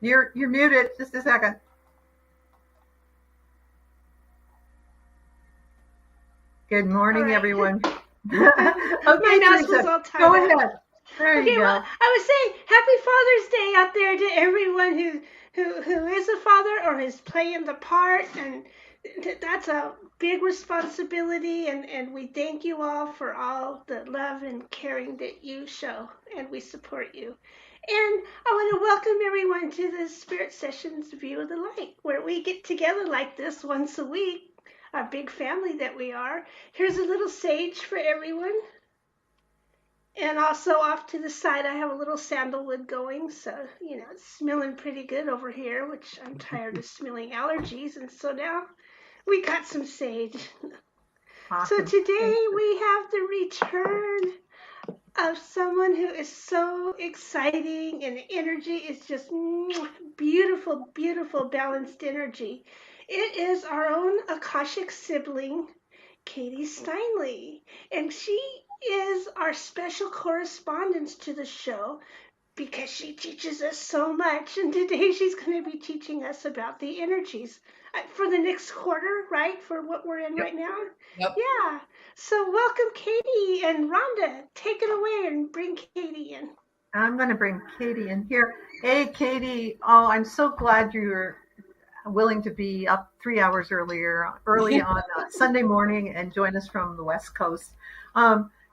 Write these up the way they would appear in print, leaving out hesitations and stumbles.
You're muted. Just a second. Good morning, everyone. Okay, my mouse was all tied go up. ahead. There you go. Well, I was saying Happy Father's Day out there to everyone who is a father or is playing the part, and that's a big responsibility, and we thank you all for all the love and caring that you show, and we support you. And I want to welcome everyone to the Spirit Sessions View of the Light, where we get together like this once a week, our big family that we are. Here's a little sage for everyone. And also off to the side, I have a little sandalwood going. So, it's smelling pretty good over here, which I'm tired of smelling allergies. And so now we got some sage. Awesome. So today we have the return of someone who is so exciting, and the energy is just beautiful, beautiful, balanced energy. It is our own Akashic sibling, Katie Steinle, and she is our special correspondent to the show because she teaches us so much, and today she's going to be teaching us about the energies for the next quarter, right? For what we're in right now. Yep. Yeah. So welcome, Katie, and Rhonda, take it away and bring Katie in. I'm going to bring Katie in here. Hey, Katie. Oh, I'm so glad you're willing to be up 3 hours early on Sunday morning and join us from the West Coast.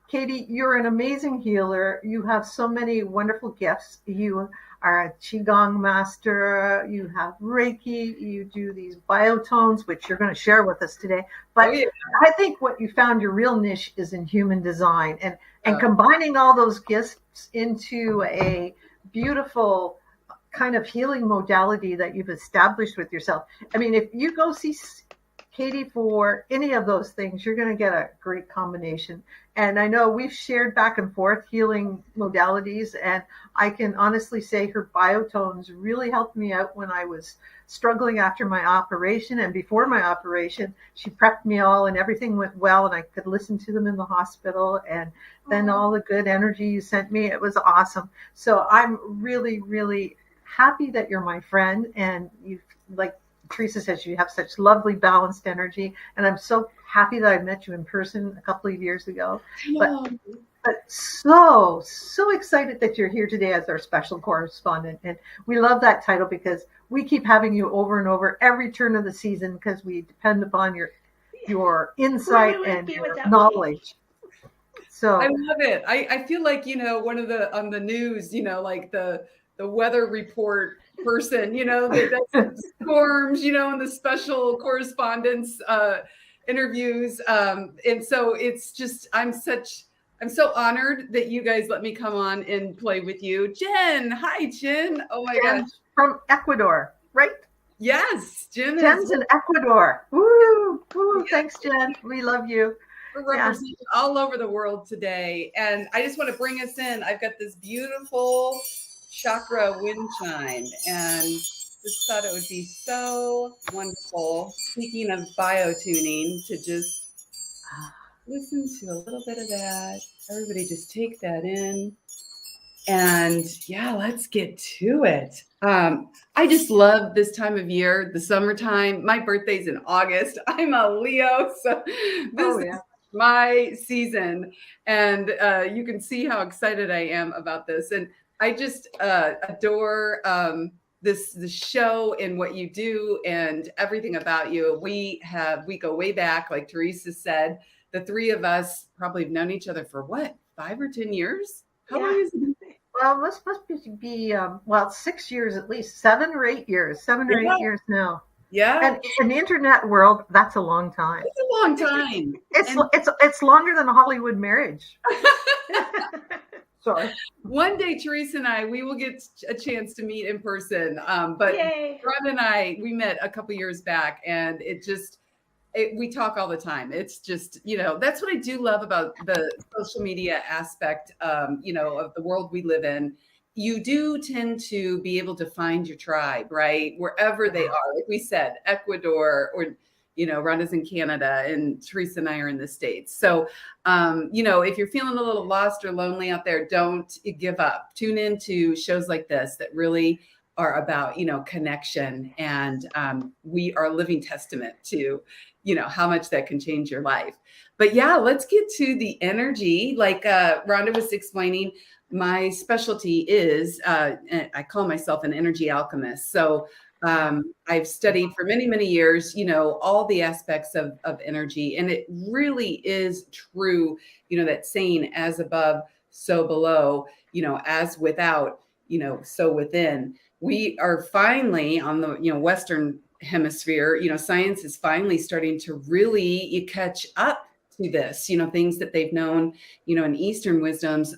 Katie, you're an amazing healer. You have so many wonderful gifts. You are a Qigong master. You have Reiki. You do these biotones, which you're going to share with us today. But I think what you found your real niche is in human design, and combining all those gifts into a beautiful kind of healing modality that you've established with yourself. I mean, if you go see Katie for any of those things, you're going to get a great combination. And I know we've shared back and forth healing modalities, and I can honestly say her biotones really helped me out when I was struggling after my operation. And before my operation, she prepped me all and everything went well, and I could listen to them in the hospital. And then all the good energy you sent me, it was awesome. So I'm really, really happy that you're my friend, and you, like Teresa says, you have such lovely balanced energy, and I'm so happy that I met you in person a couple of years ago. But so excited that you're here today as our special correspondent, and we love that title because we keep having you over and over every turn of the season because we depend upon your insight and your knowledge. So I love it. I feel like one of the on the news, like the weather report person, that's storms, and the special correspondence interviews. And so it's just, I'm so honored that you guys let me come on and play with you. Jen. Hi, Jen. Oh my gosh. From Ecuador, right? Yes. Jen's in Ecuador. Woo. Yes. Thanks, Jen. We love you. We're representing all over the world today. And I just want to bring us in. I've got this beautiful chakra wind chime, and just thought it would be so wonderful, speaking of biotuning, to just listen to a little bit of that. Everybody just take that in. And let's get to it. I just love this time of year, the summertime. My birthday's in August. I'm a Leo, so this is my season. And you can see how excited I am about this. And I just adore this show and what you do and everything about you. We go way back, like Teresa said. The three of us probably have known each other for 5 or 10 years? How long is it? Well, this must be 6 years at least, 7 or 8 years, 7 or 8 years now. Yeah. And in the internet world, that's a long time. It's a long time. It's longer than a Hollywood marriage. Sorry. One day, Teresa and I, we will get a chance to meet in person. But Ron and I, we met a couple years back, and we talk all the time. It's just, that's what I do love about the social media aspect, of the world we live in. You do tend to be able to find your tribe, right? Wherever they are. Like we said, Ecuador, or Rhonda's in Canada, and Teresa and I are in the States. So, if you're feeling a little lost or lonely out there, don't give up. Tune in to shows like this that really are about, connection. And we are a living testament to, how much that can change your life. But yeah, let's get to the energy. Like Rhonda was explaining, my specialty is, I call myself an energy alchemist. So I've studied for many, many years, all the aspects of energy. And it really is true, that saying, as above, so below, as without, so within. We are finally on the, Western hemisphere, science is finally starting to really catch up to this, things that they've known, in Eastern wisdoms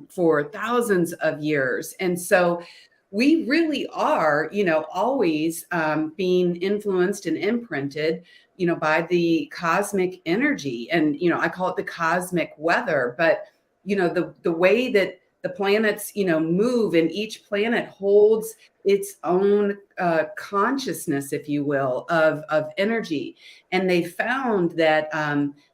for thousands of years. And so we really are, always being influenced and imprinted, by the cosmic energy. And, I call it the cosmic weather. But, the way that the planets, move, and each planet holds its own consciousness, if you will, of energy. And they found that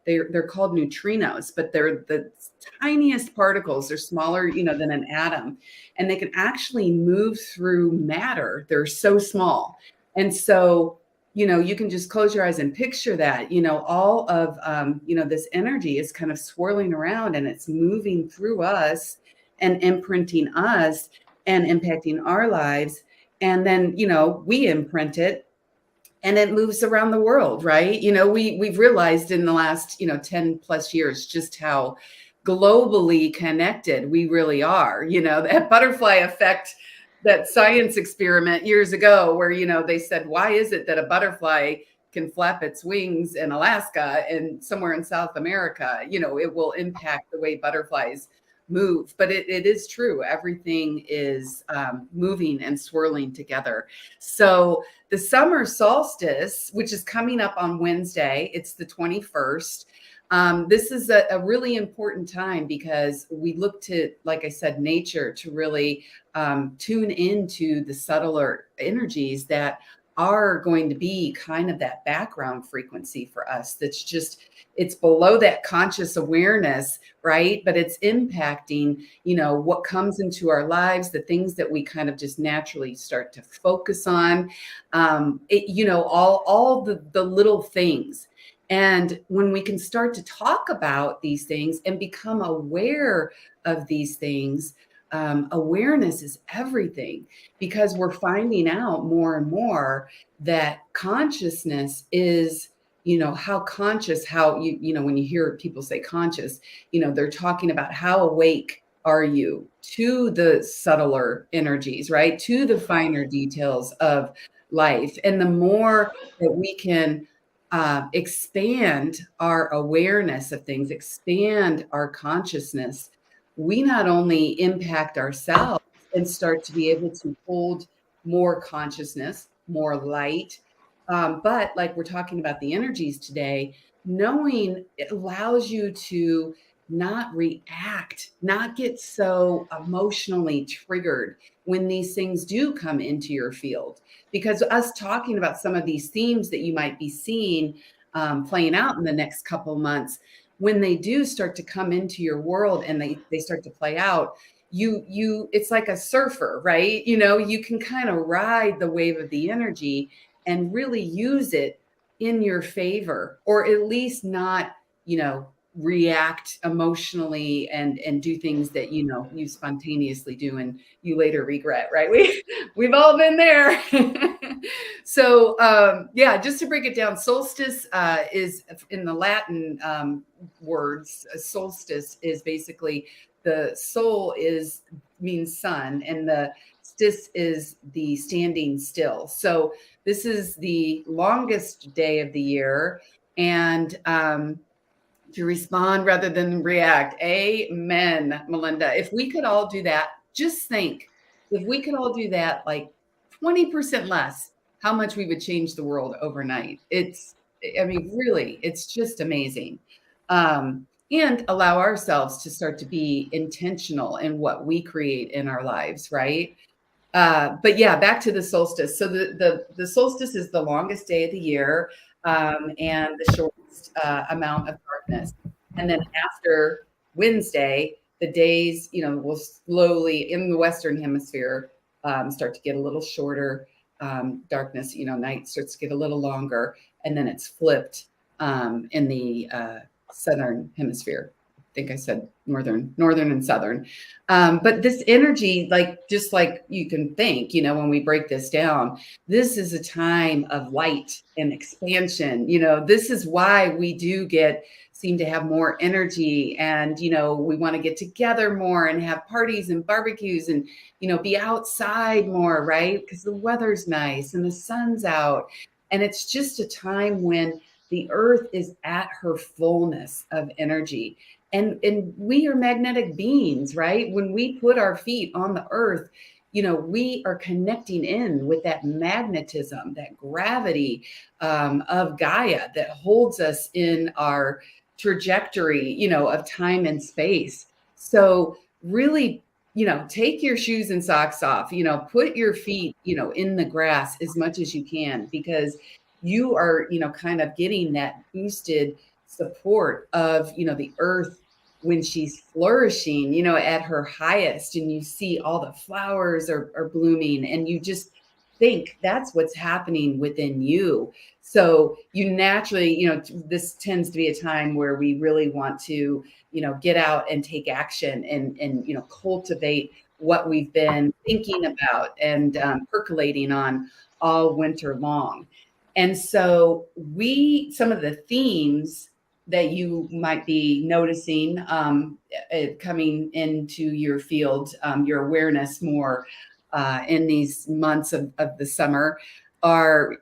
they're called neutrinos, but they're the tiniest particles. They're smaller, than an atom, and they can actually move through matter. They're so small. And so, you can just close your eyes and picture that, all of, this energy is kind of swirling around, and it's moving through us and imprinting us and impacting our lives. And then, we imprint it, and it moves around the world, right? We've realized in the last, 10 plus years just how globally connected we really are. That butterfly effect, that science experiment years ago where, they said, why is it that a butterfly can flap its wings in Alaska and somewhere in South America, it will impact the way butterflies move. But it is true. Everything is moving and swirling together. So the summer solstice, which is coming up on Wednesday, it's the 21st. This is a really important time because we look to, like I said, nature to really tune into the subtler energies that are going to be kind of that background frequency for us. That's just, it's below that conscious awareness, right? But it's impacting, what comes into our lives, the things that we kind of just naturally start to focus on, all the little things. And when we can start to talk about these things and become aware of these things, awareness is everything, because we're finding out more and more that consciousness is, how conscious, how when you hear people say conscious, they're talking about how awake are you to the subtler energies, right? To the finer details of life. And the more that we can expand our awareness of things, expand our consciousness, we not only impact ourselves and start to be able to hold more consciousness, more light, but like we're talking about the energies today, knowing it allows you to not react, not get so emotionally triggered when these things do come into your field. Because us talking about some of these themes that you might be seeing playing out in the next couple of months, when they do start to come into your world and they start to play out, you it's like a surfer, right? You can kind of ride the wave of the energy and really use it in your favor, or at least not, react emotionally and do things that, you spontaneously do and you later regret, right? We've all been there. So yeah, just to break it down, solstice is in the Latin words, solstice is basically the sol means sun, and the stis is the standing still. So this is the longest day of the year, and to respond rather than react. Amen, Melinda. If we could all do that, just think, if we could all do that, like 20% less, how much we would change the world overnight. Really, it's just amazing. And allow ourselves to start to be intentional in what we create in our lives, right? But yeah, back to the solstice. So the solstice is the longest day of the year, and the shortest amount of darkness. And then after Wednesday, the days, will slowly, in the Western hemisphere, start to get a little shorter. Darkness, night starts to get a little longer, and then it's flipped in the southern hemisphere. I think I said northern and southern. But this energy, just like you can think, when we break this down, this is a time of light and expansion. This is why we do seem to have more energy, and we want to get together more and have parties and barbecues and be outside more, right? Because the weather's nice and the sun's out, and it's just a time when the earth is at her fullness of energy. And we are magnetic beings, right? When we put our feet on the earth, we are connecting in with that magnetism, that gravity of Gaia that holds us in our trajectory, of time and space. So really, take your shoes and socks off, put your feet, in the grass as much as you can, because you are, kind of getting that boosted support of, the earth when she's flourishing, at her highest, and you see all the flowers are blooming, and you just think that's what's happening within you. So you naturally, this tends to be a time where we really want to, get out and take action and cultivate what we've been thinking about and percolating on all winter long. And so some of the themes that you might be noticing coming into your field, your awareness more in these months of the summer are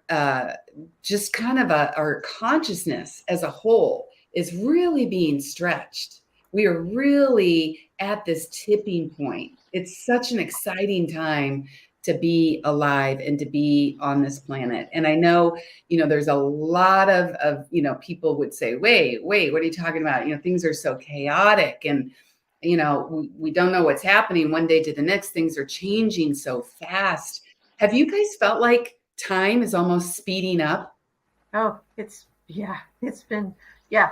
just kind of our consciousness as a whole is really being stretched. We are really at this tipping point. It's such an exciting time to be alive and to be on this planet. And I know, there's a lot of people would say, wait, what are you talking about? Things are so chaotic, and, we don't know what's happening one day to the next. Things are changing so fast. Have you guys felt like time is almost speeding up? Oh, it's been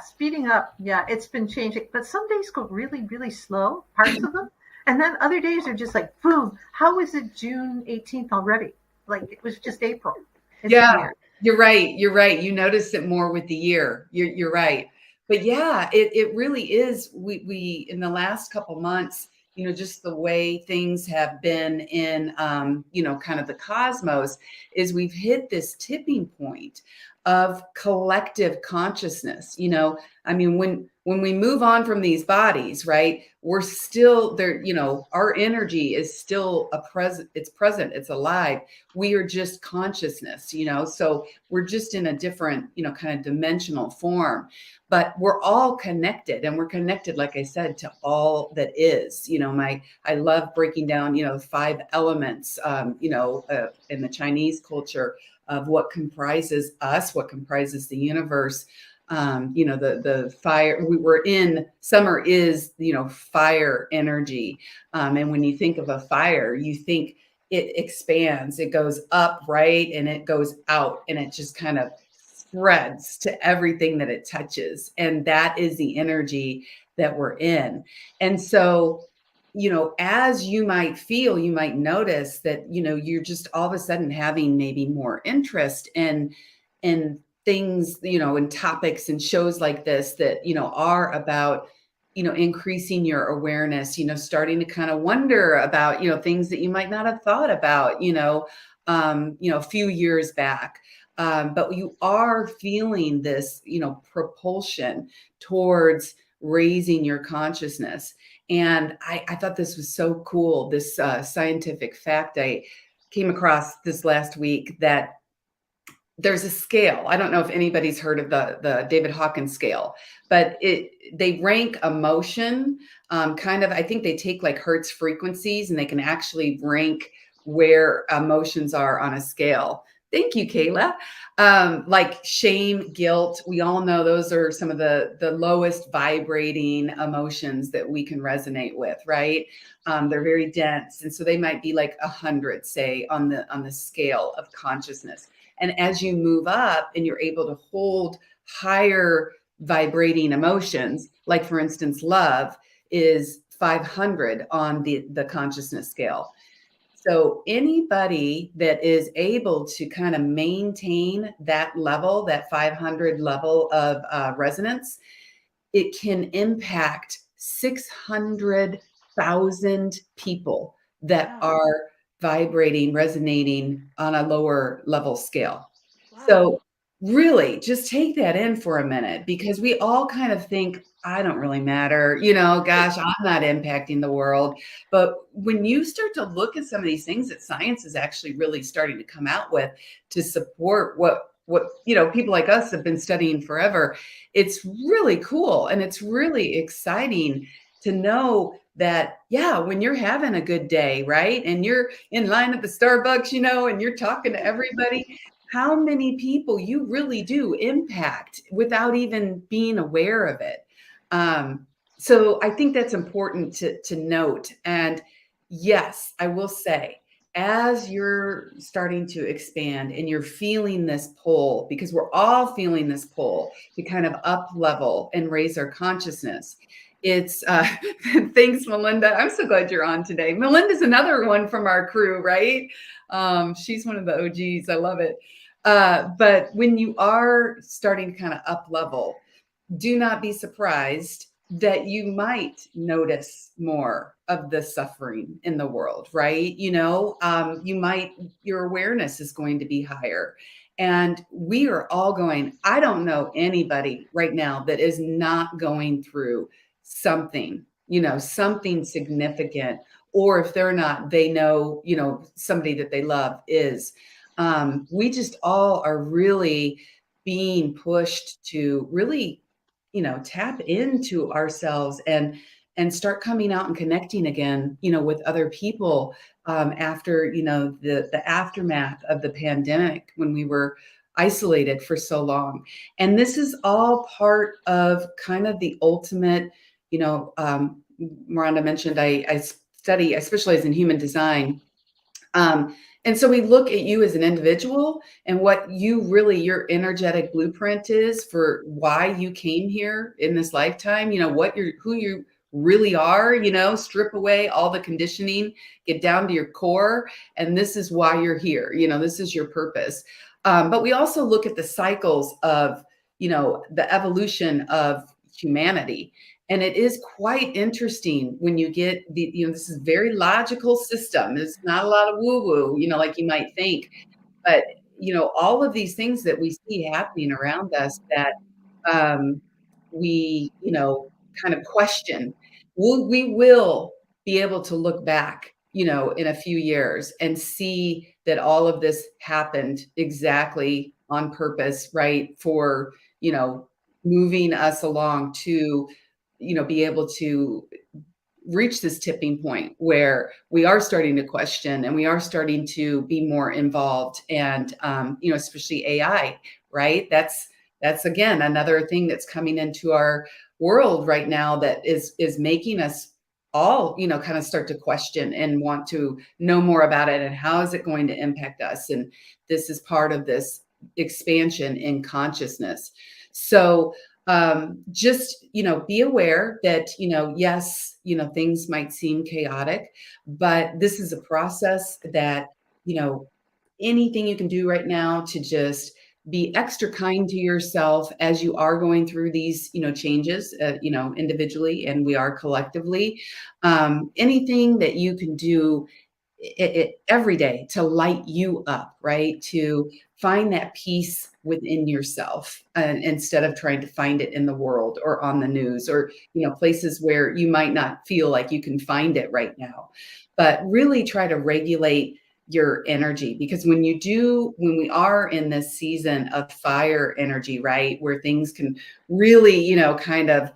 speeding up. Yeah, it's been changing. But some days go really, really slow, parts of them. And then other days are just like, boom, how is it June 18th already? Like it was just April. It's weird. You're right. You notice it more with the year. You're right. But yeah, it really is. We in the last couple months, just the way things have been in, kind of the cosmos, is we've hit this tipping point of collective consciousness. I mean, when we move on from these bodies, right, we're still there, our energy is still it's present, it's alive. We are just consciousness, so we're just in a different, kind of dimensional form, but we're all connected, and we're connected, like I said, to all that is. I love breaking down, 5 elements, in the Chinese culture of what comprises us, what comprises the universe. The fire, summer is, fire energy. And when you think of a fire, you think it expands, it goes up, right? And it goes out, and it just kind of spreads to everything that it touches. And that is the energy that we're in. And so, as you might feel, you might notice that, you're just all of a sudden having maybe more interest in things, in topics and shows like this that, are about, increasing your awareness, starting to kind of wonder about, things that you might not have thought about, a few years back. But you are feeling this, propulsion towards raising your consciousness. And I thought this was so cool. This scientific fact I came across this last week, that there's a scale. I don't know if anybody's heard of the David Hawkins scale, but they rank emotion kind of, I think they take like Hertz frequencies, and they can actually rank where emotions are on a scale. Thank you, Kayla. Like shame, guilt, we all know those are some of the lowest vibrating emotions that we can resonate with, right? They're very dense. And so they might be like 100, say, on the scale of consciousness. And as you move up and you're able to hold higher vibrating emotions, like for instance, love is 500 on the consciousness scale. So anybody that is able to kind of maintain that level, that 500 level of resonance, it can impact 600,000 people that Wow. are vibrating, resonating on a lower level scale. Wow. So really just take that in for a minute, because we all kind of think, I don't really matter, gosh, I'm not impacting the world. But when you start to look at some of these things that science is actually really starting to come out with to support what people like us have been studying forever, it's really cool and it's really exciting to know that, yeah, when you're having a good day, right, and you're in line at the Starbucks, and you're talking to everybody, how many people you really do impact without even being aware of it. So I think that's important to note. And yes, I will say, as you're starting to expand and you're feeling this pull, because we're all feeling this pull to kind of up level and raise our consciousness. It's thanks, Melinda. I'm so glad you're on today. Melinda's another one from our crew, right? She's one of the OGs. I love it. But when you are starting to kind of up level, do not be surprised that you might notice more of the suffering in the world, right? Your awareness is going to be higher. And we are all going, I don't know anybody right now that is not going through something, something significant. Or if they're not, they know, somebody that they love is. We just all are really being pushed to really, tap into ourselves and start coming out and connecting again, with other people, after, the aftermath of the pandemic, when we were isolated for so long. And this is all part of kind of the ultimate, Miranda mentioned, I study, I specialize in human design. And so we look at you as an individual and what your energetic blueprint is for why you came here in this lifetime, who you really are, strip away all the conditioning, get down to your core. And this is why you're here. This is your purpose. But we also look at the cycles of, the evolution of humanity. And it is quite interesting when you get this is very logical system. There's not a lot of woo-woo, like you might think. But, all of these things that we see happening around us that we, kind of question, we will be able to look back, in a few years and see that all of this happened exactly on purpose, right? For, moving us along to, be able to reach this tipping point where we are starting to question and we are starting to be more involved. And, especially AI, right? That's again, another thing that's coming into our world right now that is making us all, kind of start to question and want to know more about it. And how is it going to impact us? And this is part of this expansion in consciousness. So, just, be aware that, yes, things might seem chaotic, but this is a process that, anything you can do right now to just be extra kind to yourself as you are going through these, changes, individually, and we are collectively. Anything that you can do every day to light you up, right? To find that peace within yourself, instead of trying to find it in the world or on the news or, places where you might not feel like you can find it right now. But really try to regulate your energy, because when we are in this season of fire energy, right, where things can really, kind of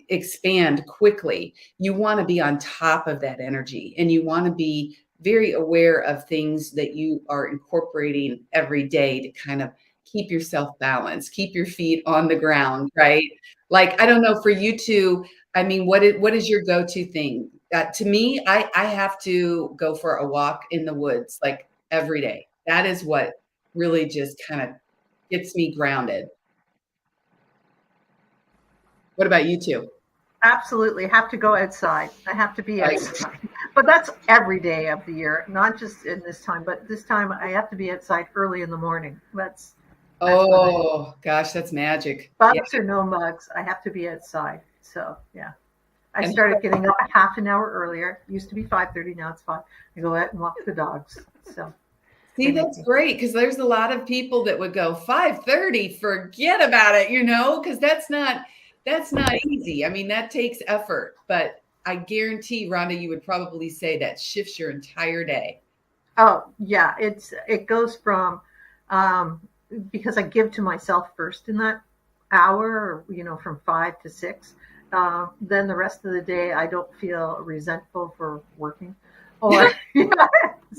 expand quickly, you want to be on top of that energy, and you want to be very aware of things that you are incorporating every day to kind of keep yourself balanced, keep your feet on the ground, right? Like, I don't know, for you two, I mean, what is your go-to thing? To me, I have to go for a walk in the woods, like, every day. That is what really just kind of gets me grounded. What about you two? Absolutely. Have to go outside. I have to be Right. outside. But that's every day of the year, not just in this time, but this time I have to be outside early in the morning. That's what I do. Oh gosh, that's magic. Yeah. Bugs or no bugs, I have to be outside. So yeah. I And started getting up a half an hour earlier. It used to be 5:30, now it's 5. I go out and walk the dogs. So see, they make that's me. great because there's a lot of people that would go 5:30, forget about it, because that's not easy. I mean, that takes effort, but I guarantee, Rhonda, you would probably say that shifts your entire day. Oh yeah, it goes from um, because I give to myself first in that hour, from 5 to 6. Then the rest of the day, I don't feel resentful for working, or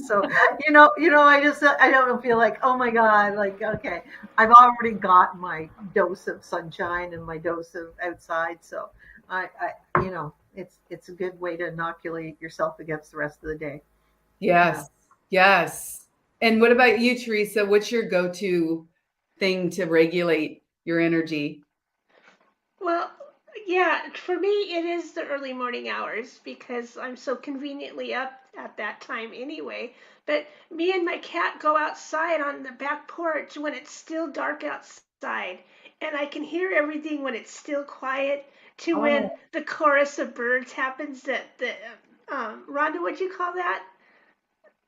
so I don't feel like, oh my god, like, okay, I've already got my dose of sunshine and my dose of outside, so it's a good way to inoculate yourself against the rest of the day. Yeah. Yes. Yes. And what about you, Teresa? What's your go-to thing to regulate your energy? Well, yeah, for me, it is the early morning hours because I'm so conveniently up at that time anyway. But me and my cat go outside on the back porch when it's still dark outside, and I can hear everything when it's still quiet to when Oh, the chorus of birds happens. Rhonda, what'd you call that?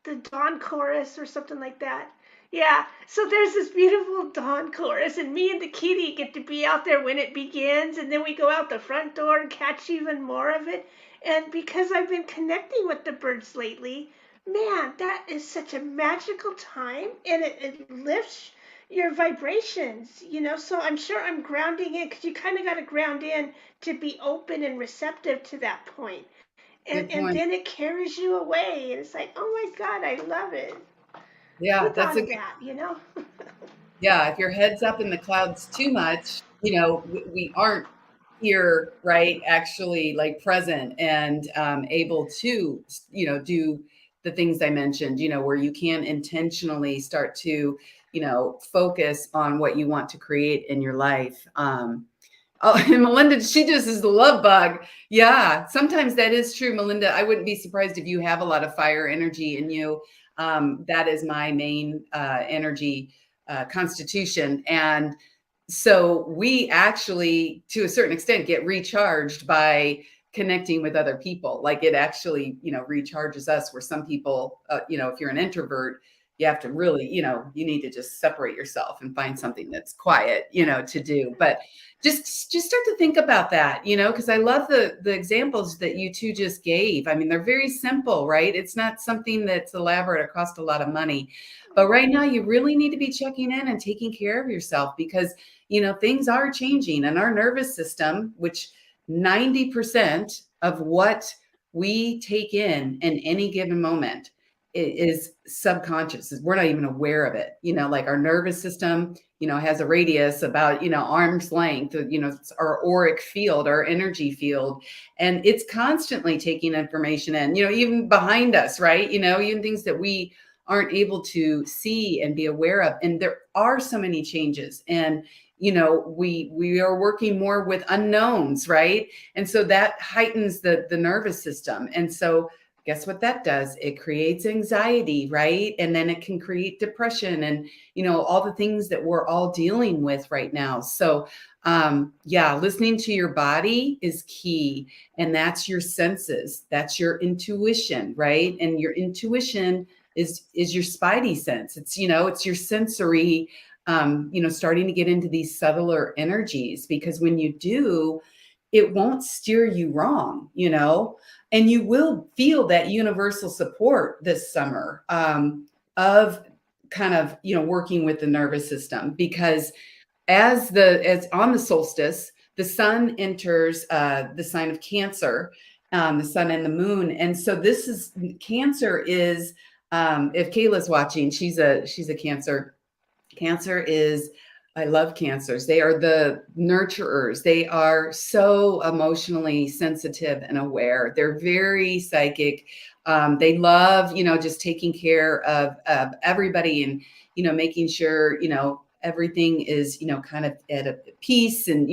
The dawn chorus or something like that. Yeah, so there's this beautiful dawn chorus, and me and the kitty get to be out there when it begins, and then we go out the front door and catch even more of it. And because I've been connecting with the birds lately, man, that is such a magical time, and it lifts your vibrations, So I'm sure I'm grounding in because you kind of got to ground in to be open and receptive to that point, and good and point. then it carries you away, and it's like, oh my god, I love it. Who Yeah, that's thought a of that? yeah. If your head's up in the clouds too much, we aren't here, right? Actually, like present and able to, do the things I mentioned, where you can intentionally start to, focus on what you want to create in your life. Oh, and Melinda, she just is the love bug. Yeah, sometimes that is true, Melinda. I wouldn't be surprised if you have a lot of fire energy in you. That is my main energy constitution. And so we actually, to a certain extent, get recharged by connecting with other people. Like it actually, recharges us, where some people, if you're an introvert, you have to really, you need to just separate yourself and find something that's quiet, to do. But just start to think about that, because I love the examples that you two just gave. I mean, they're very simple, right? It's not something that's elaborate or cost a lot of money. But right now, you really need to be checking in and taking care of yourself because, things are changing, and our nervous system, which 90% of what we take in any given moment is subconscious. We're not even aware of it. Like our nervous system, has a radius about, arm's length, it's our auric field, our energy field, and it's constantly taking information in, even behind us, right? Even things that we aren't able to see and be aware of. And there are so many changes. And we are working more with unknowns, right? And so that heightens the nervous system. And so guess what that does? It creates anxiety, right? And then it can create depression and, all the things that we're all dealing with right now. So, yeah, listening to your body is key. And that's your senses. That's your intuition, right? And your intuition is your spidey sense. It's your sensory, starting to get into these subtler energies, because when you do, it won't steer you wrong, and you will feel that universal support this summer, of kind of, working with the nervous system, because as on the solstice, the sun enters the sign of Cancer, the sun and the moon. And so this is Cancer is, if Kayla's watching, she's a Cancer. Cancer is, I love Cancers. They are the nurturers. They are so emotionally sensitive and aware. They're very psychic. They love, just taking care of everybody and, making sure, everything is, kind of at a peace. And,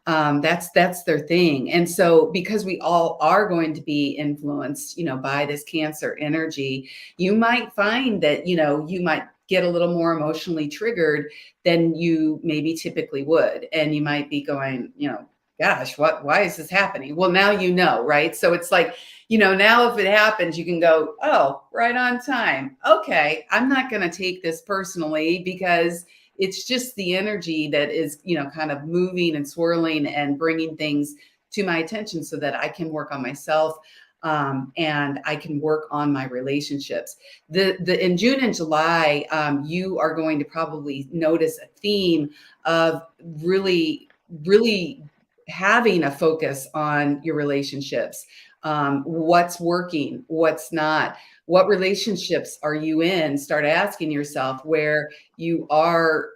That's their thing. And so because we all are going to be influenced, by this Cancer energy, you might find that, you might get a little more emotionally triggered than you maybe typically would. And you might be going, gosh, why is this happening? Well, now right? So it's like, now if it happens, you can go, oh, right on time. Okay, I'm not going to take this personally because it's just the energy that is, kind of moving and swirling and bringing things to my attention so that I can work on myself, and I can work on my relationships. The in June and July, you are going to probably notice a theme of really, really having a focus on your relationships. What's working, what's not, what relationships are you in? Start asking yourself where you are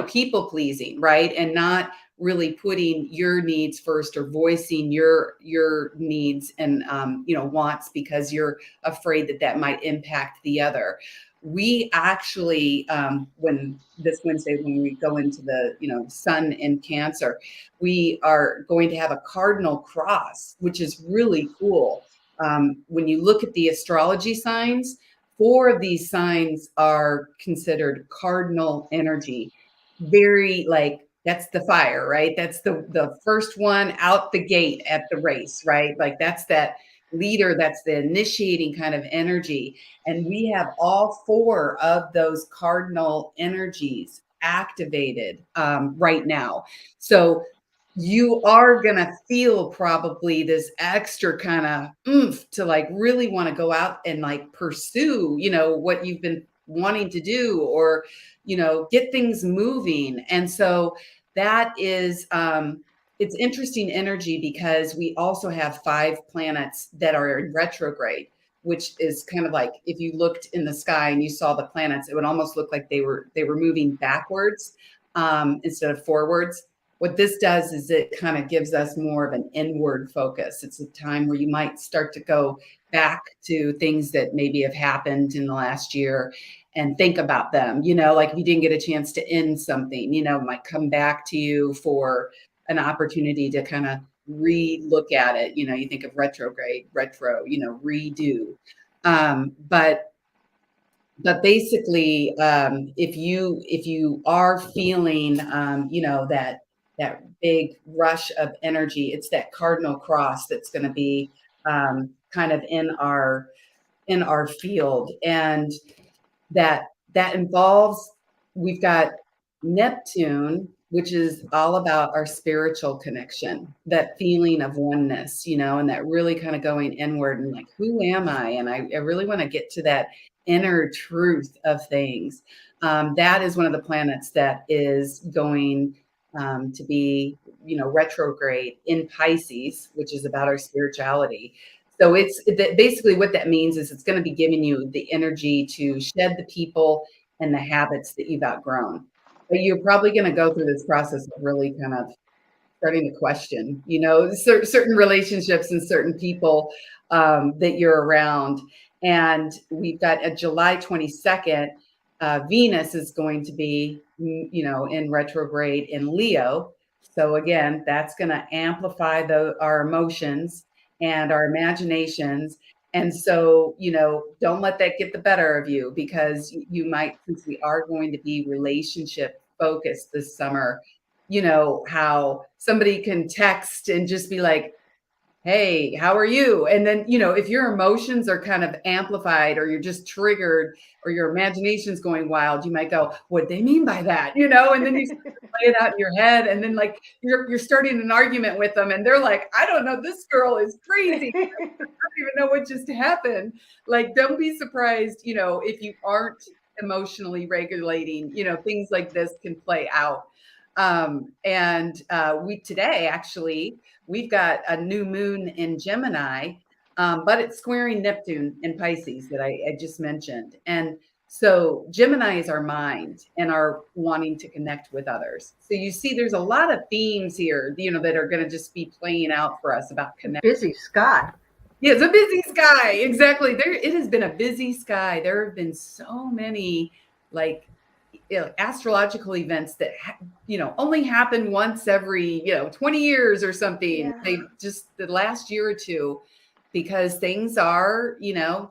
people pleasing, right? And not really putting your needs first or voicing your needs and wants because you're afraid that might impact the other. We actually, when this Wednesday, when we go into the sun in Cancer, we are going to have a cardinal cross, which is really cool. When you look at the astrology signs, 4 of these signs are considered cardinal energy. Very that's the fire, right? That's the first one out the gate at the race, right? Like that's that leader, that's the initiating kind of energy. And we have all 4 of those cardinal energies activated right now. So you are going to feel probably this extra kind of oomph to really want to go out and pursue, what you've been wanting to do, or, get things moving. And so that is, it's interesting energy because we also have 5 planets that are in retrograde, which is kind of like if you looked in the sky and you saw the planets, it would almost look like they were moving backwards instead of forwards. What this does is it kind of gives us more of an inward focus. It's a time where you might start to go back to things that maybe have happened in the last year and think about them, like if you didn't get a chance to end something, might come back to you for an opportunity to kind of re-look at it. You think of retrograde, retro, redo. But basically, if you are feeling, that big rush of energy, it's that cardinal cross that's going to be kind of in our field, and that involves, we've got Neptune, which is all about our spiritual connection, that feeling of oneness, and that really kind of going inward and like, who am I? And I really want to get to that inner truth of things. That is one of the planets that is going to be, retrograde in Pisces, which is about our spirituality. So it's basically what that means is it's going to be giving you the energy to shed the people and the habits that you've outgrown. But you're probably going to go through this process of really kind of starting to question, certain relationships and certain people that you're around. And we've got a July 22nd, Venus is going to be, in retrograde in Leo. So again, that's going to amplify our emotions and our imaginations. And so, don't let that get the better of you, because you might, since we are going to be relationship focused this summer, how somebody can text and just be like, hey, how are you? And then, if your emotions are kind of amplified, or you're just triggered, or your imagination's going wild, you might go, what do they mean by that? And then you play it out in your head, and then you're starting an argument with them, and they're like, I don't know, this girl is crazy. I don't even know what just happened. Don't be surprised, if you aren't emotionally regulating, things like this can play out. And today, actually, we've got a new moon in Gemini, but it's squaring Neptune in Pisces that I just mentioned. And so Gemini is our mind and our wanting to connect with others. So you see, there's a lot of themes here, that are going to just be playing out for us about connection. Busy sky. Yeah, it's a busy sky. Exactly. It has been a busy sky. There have been so many astrological events that only happen once every 20 years or something. Yeah. They just the last year or two, because things are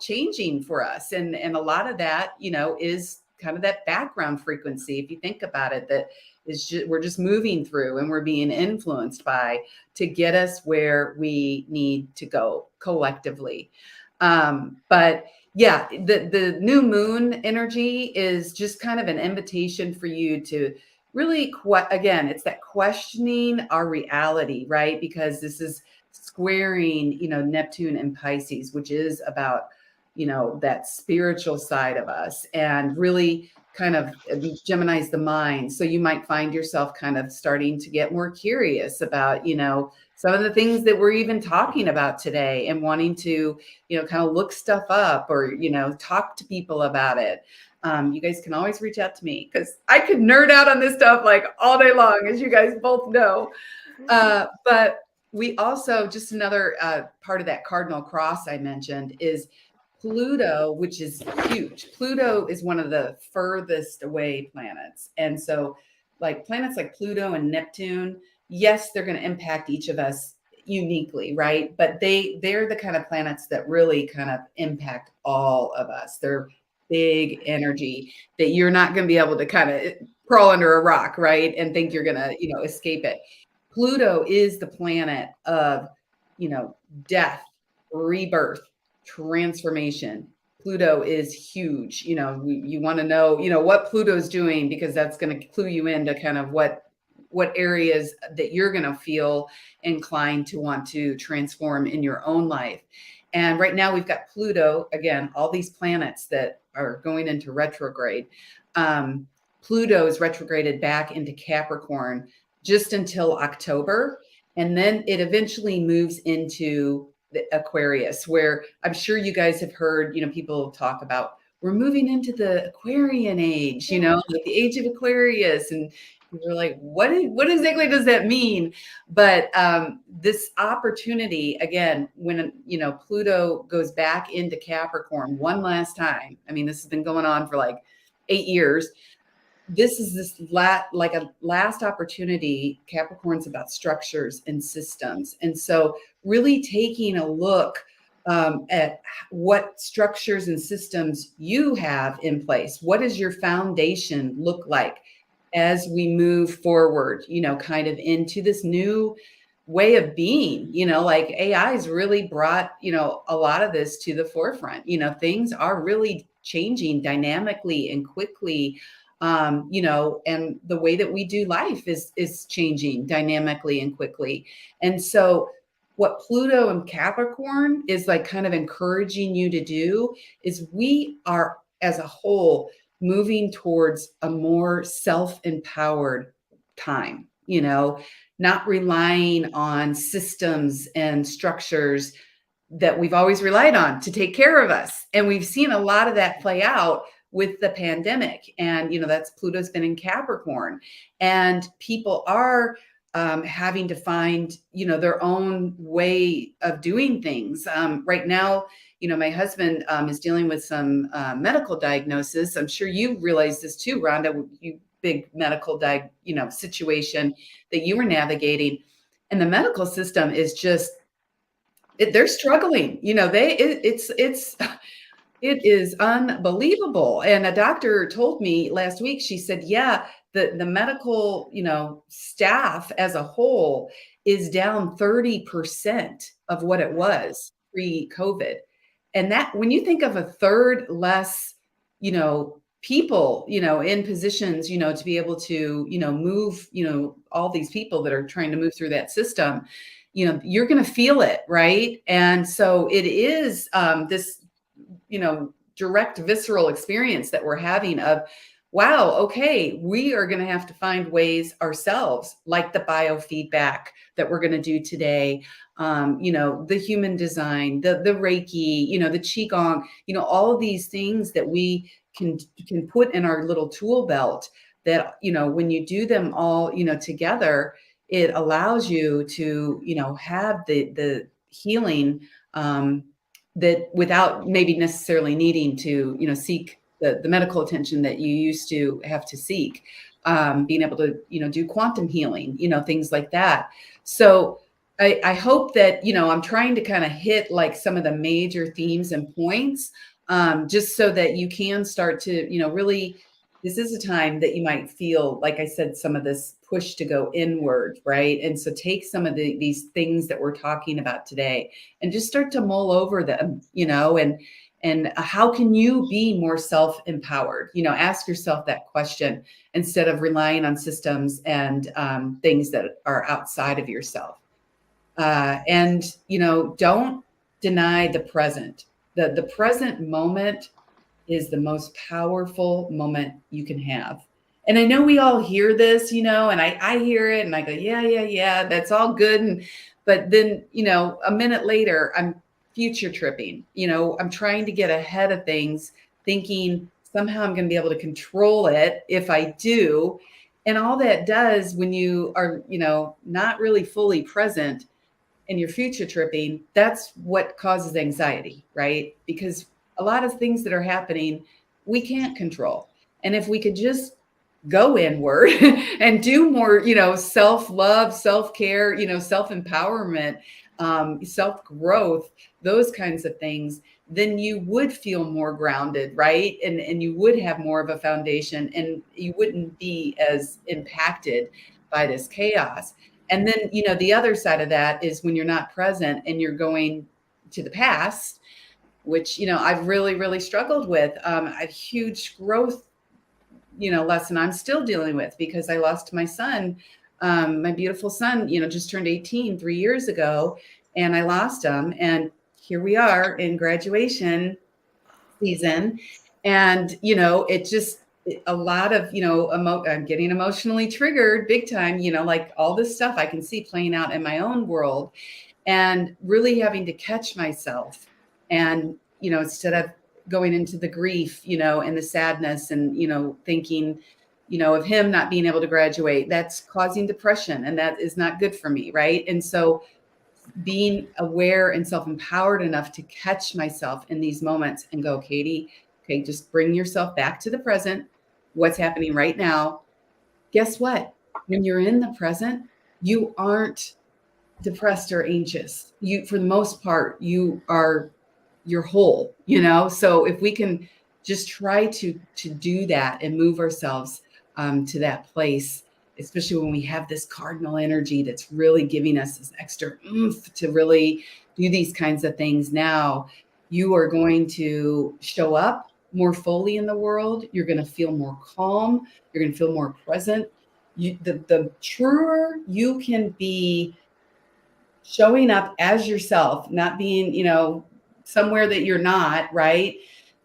changing for us, and a lot of that is kind of that background frequency, if you think about it, that is we're just moving through and we're being influenced by to get us where we need to go collectively. But yeah, the new moon energy is just kind of an invitation for you to really, again, it's that questioning our reality, right? Because this is squaring, Neptune and Pisces, which is about, that spiritual side of us, and really kind of Gemini's the mind. So you might find yourself kind of starting to get more curious about, some of the things that we're even talking about today, and wanting to, kind of look stuff up, or, talk to people about it. You guys can always reach out to me, because I could nerd out on this stuff like all day long, as you guys both know. But we also, just another part of that cardinal cross I mentioned is Pluto, which is huge. Pluto is one of the furthest away planets. And so like planets like Pluto and Neptune, yes, they're going to impact each of us uniquely, right? But they're the kind of planets that really kind of impact all of us. They're big energy that you're not going to be able to kind of crawl under a rock, right? And think you're going to, escape it. Pluto is the planet of, death, rebirth, transformation. Pluto is huge. You want to know, what Pluto's doing, because that's going to clue you into kind of what areas that you're going to feel inclined to want to transform in your own life. And right now we've got Pluto, again, all these planets that are going into retrograde. Pluto is retrograded back into Capricorn just until October. And then it eventually moves into the Aquarius, where I'm sure you guys have heard, people talk about, we're moving into the Aquarian age, like the age of Aquarius. And you're like, what exactly does that mean? But this opportunity, again, when, Pluto goes back into Capricorn one last time, I mean, this has been going on for like 8 years. This is like a last opportunity. Capricorn's about structures and systems. And so really taking a look at what structures and systems you have in place. What does your foundation look like as we move forward, kind of into this new way of being? Like AI has really brought, a lot of this to the forefront. Things are really changing dynamically and quickly. And the way that we do life is changing dynamically and quickly. And so what Pluto and Capricorn is like kind of encouraging you to do is we are as a whole moving towards a more self-empowered time, not relying on systems and structures that we've always relied on to take care of us. And we've seen a lot of that play out with the pandemic. And, that's Pluto's been in Capricorn, and people are having to find, their own way of doing things. Right now, my husband is dealing with some medical diagnosis. I'm sure you realize this too, Rhonda, you big medical situation that you were navigating. And the medical system is just, they're struggling. It is unbelievable. And a doctor told me last week, she said, yeah, the medical, staff as a whole is down 30% of what it was pre-COVID. And that, when you think of a third less, people, in positions, to be able to, move, all these people that are trying to move through that system, you're going to feel it. Right. And so it is this, direct visceral experience that we're having of, wow, okay, we are going to have to find ways ourselves, like the biofeedback that we're going to do today, the human design, the Reiki, the Qigong, all of these things that we can put in our little tool belt that, when you do them all, together, it allows you to, have the healing, that without maybe necessarily needing to, seek the medical attention that you used to have to seek, being able to, do quantum healing, things like that. So I hope that, I'm trying to kind of hit like some of the major themes and points, just so that you can start to, really, this is a time that you might feel, like I said, some of this push to go inward, right? And so take some of these things that we're talking about today and just start to mull over them, and how can you be more self-empowered? Ask yourself that question instead of relying on systems and things that are outside of yourself. And don't deny the present. The present moment is the most powerful moment you can have. And I know we all hear this, and I hear it and I go, yeah, that's all good. But then, a minute later, I'm future tripping. I'm trying to get ahead of things, thinking somehow I'm going to be able to control it if I do. And all that does when you are, not really fully present and you're future tripping, that's what causes anxiety, right? Because a lot of things that are happening, we can't control. And if we could just go inward and do more, self-love, self-care, self-empowerment, self-growth, those kinds of things, then you would feel more grounded, right? And you would have more of a foundation and you wouldn't be as impacted by this chaos. And then, the other side of that is when you're not present and you're going to the past, which, I've really, really struggled with. A huge growth, lesson I'm still dealing with because I lost my son, my beautiful son, just turned 18 3 years ago, and I lost him. And here we are in graduation season. And, it just, a lot of, I'm getting emotionally triggered big time, like all this stuff I can see playing out in my own world and really having to catch myself. And, instead of going into the grief, and the sadness and, thinking, of him not being able to graduate, that's causing depression and that is not good for me. Right. And so being aware and self-empowered enough to catch myself in these moments and go, Katie, okay, just bring yourself back to the present. What's happening right now? Guess what? When you're in the present, you aren't depressed or anxious. You, for the most part, you're whole, So if we can just try to do that and move ourselves to that place, especially when we have this cardinal energy that's really giving us this extra oomph to really do these kinds of things now, you are going to show up more fully in the world. You're going to feel more calm. You're going to feel more present. The truer you can be showing up as yourself, not being, somewhere that you're not, right?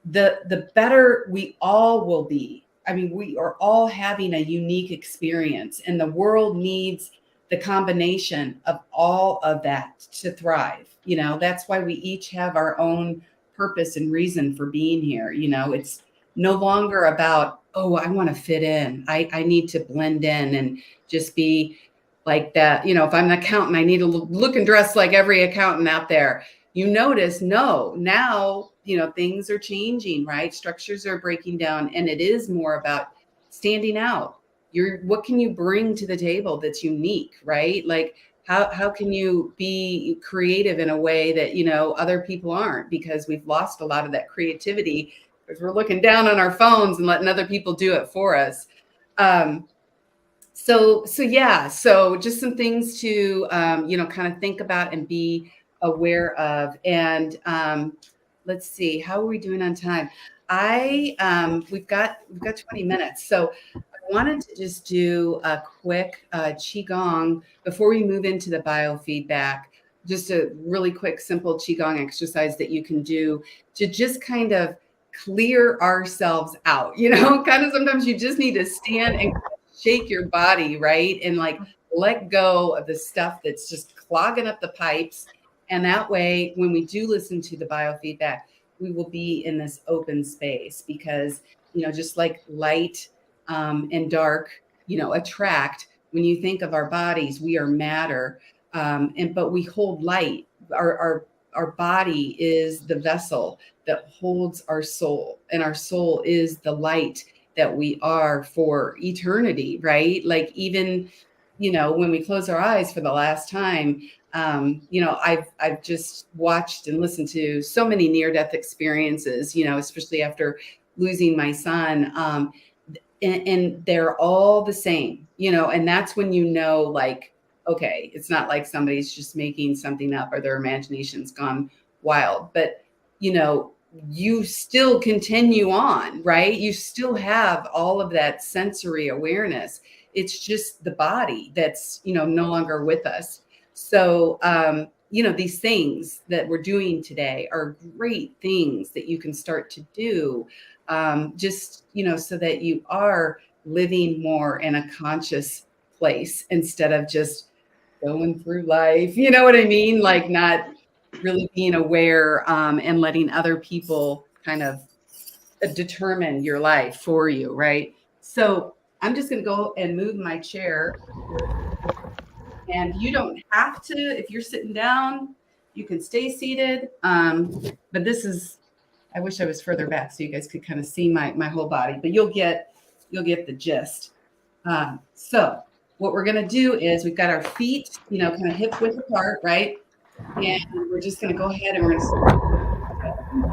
The better we all will be. I mean, we are all having a unique experience, and the world needs the combination of all of that to thrive. That's why we each have our own purpose and reason for being here. It's no longer about, oh, I want to fit in. I need to blend in and just be like that. If I'm an accountant, I need to look and dress like every accountant out there. Notice, no, now, things are changing, right? Structures are breaking down, and it is more about standing out. What can you bring to the table that's unique, right? Like how can you be creative in a way that, other people aren't, because we've lost a lot of that creativity because we're looking down on our phones and letting other people do it for us. So yeah, so just some things to, kind of think about and be aware of. And let's see, how are we doing on time? We've got 20 minutes. So I wanted to just do a quick Qigong before we move into the biofeedback. Just a really quick, simple Qigong exercise that you can do to just kind of clear ourselves out. Kind of sometimes you just need to stand and shake your body, right? And like let go of the stuff that's just clogging up the pipes. And that way, when we do listen to the biofeedback, we will be in this open space because, just like light and dark, attract. When you think of our bodies, we are matter, but we hold light. Our our body is the vessel that holds our soul, and our soul is the light that we are for eternity, right? Like even, when we close our eyes for the last time, I've just watched and listened to so many near-death experiences, especially after losing my son. And they're all the same, and that's when like, okay, it's not like somebody's just making something up or their imagination's gone wild, but you still continue on, right? You still have all of that sensory awareness. It's just the body that's, no longer with us. So, these things that we're doing today are great things that you can start to do, just, so that you are living more in a conscious place instead of just going through life. You know what I mean? Like not really being aware, and letting other people kind of determine your life for you, right? So I'm just going to go and move my chair. And you don't have to, if you're sitting down, you can stay seated. But this is, I wish I was further back so you guys could kind of see my whole body, but you'll get the gist. So what we're going to do is we've got our feet, kind of hip width apart, right? And we're just going to go ahead and we're going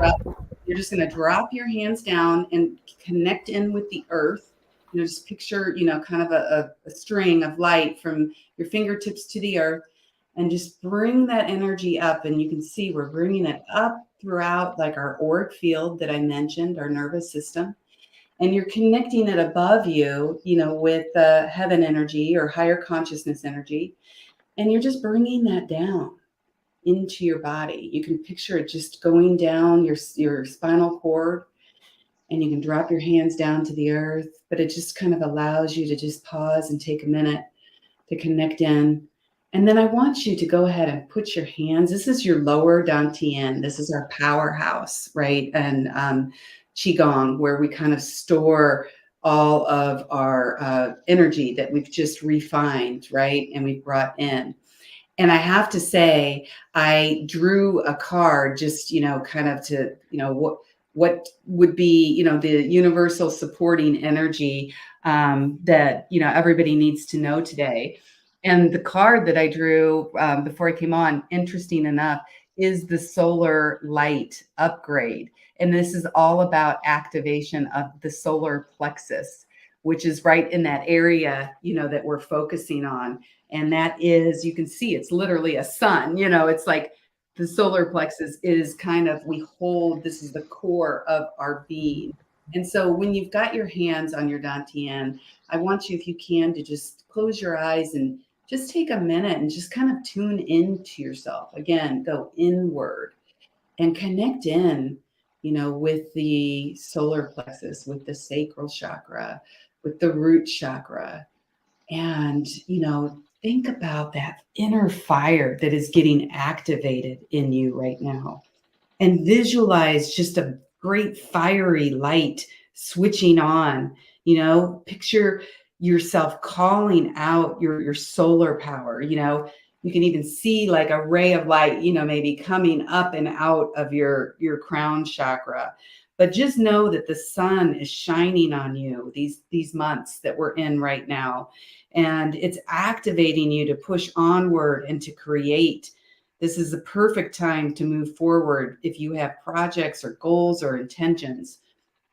to, you're just going to drop your hands down and connect in with the earth. Just picture, kind of a string of light from your fingertips to the earth, and just bring that energy up. And you can see we're bringing it up throughout, like our auric field that I mentioned, our nervous system. And you're connecting it above you, with heaven energy or higher consciousness energy. And you're just bringing that down into your body. You can picture it just going down your spinal cord, and you can drop your hands down to the earth, but it just kind of allows you to just pause and take a minute to connect in. And then I want you to go ahead and put your hands, this is your lower dantian. This is our powerhouse, right? And Qigong, where we kind of store all of our energy that we've just refined, right? And we've brought in. And I have to say, I drew a card just, kind of to, what would be, the universal supporting energy that, everybody needs to know today. And the card that I drew before I came on, interesting enough, is the solar light upgrade. And this is all about activation of the solar plexus, which is right in that area, that we're focusing on. And that is, you can see it's literally a sun, it's like the solar plexus is kind of, we hold, this is the core of our being. And so when you've got your hands on your dantian, I want you, if you can, to just close your eyes and just take a minute and just kind of tune into yourself. Again, go inward and connect in, with the solar plexus, with the sacral chakra, with the root chakra. And, think about that inner fire that is getting activated in you right now. And visualize just a great fiery light switching on, picture yourself calling out your solar power. You can even see like a ray of light, maybe coming up and out of your crown chakra. But just know that the sun is shining on you these months that we're in right now. And it's activating you to push onward and to create. This is the perfect time to move forward if you have projects or goals or intentions.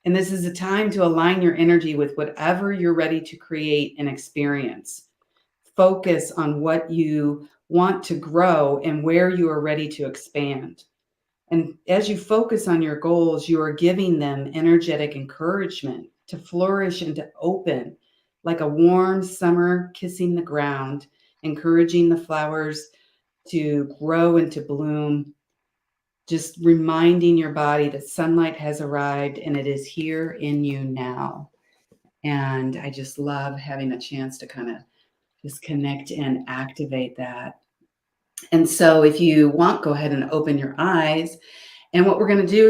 And this is a time to align your energy with whatever you're ready to create and experience. Focus on what you want to grow and where you are ready to expand. And as you focus on your goals, you are giving them energetic encouragement to flourish and to open, like a warm summer kissing the ground, encouraging the flowers to grow and to bloom, just reminding your body that sunlight has arrived and it is here in you now. And I just love having a chance to kind of just connect and activate that. And so if you want, go ahead and open your eyes. And what we're going to do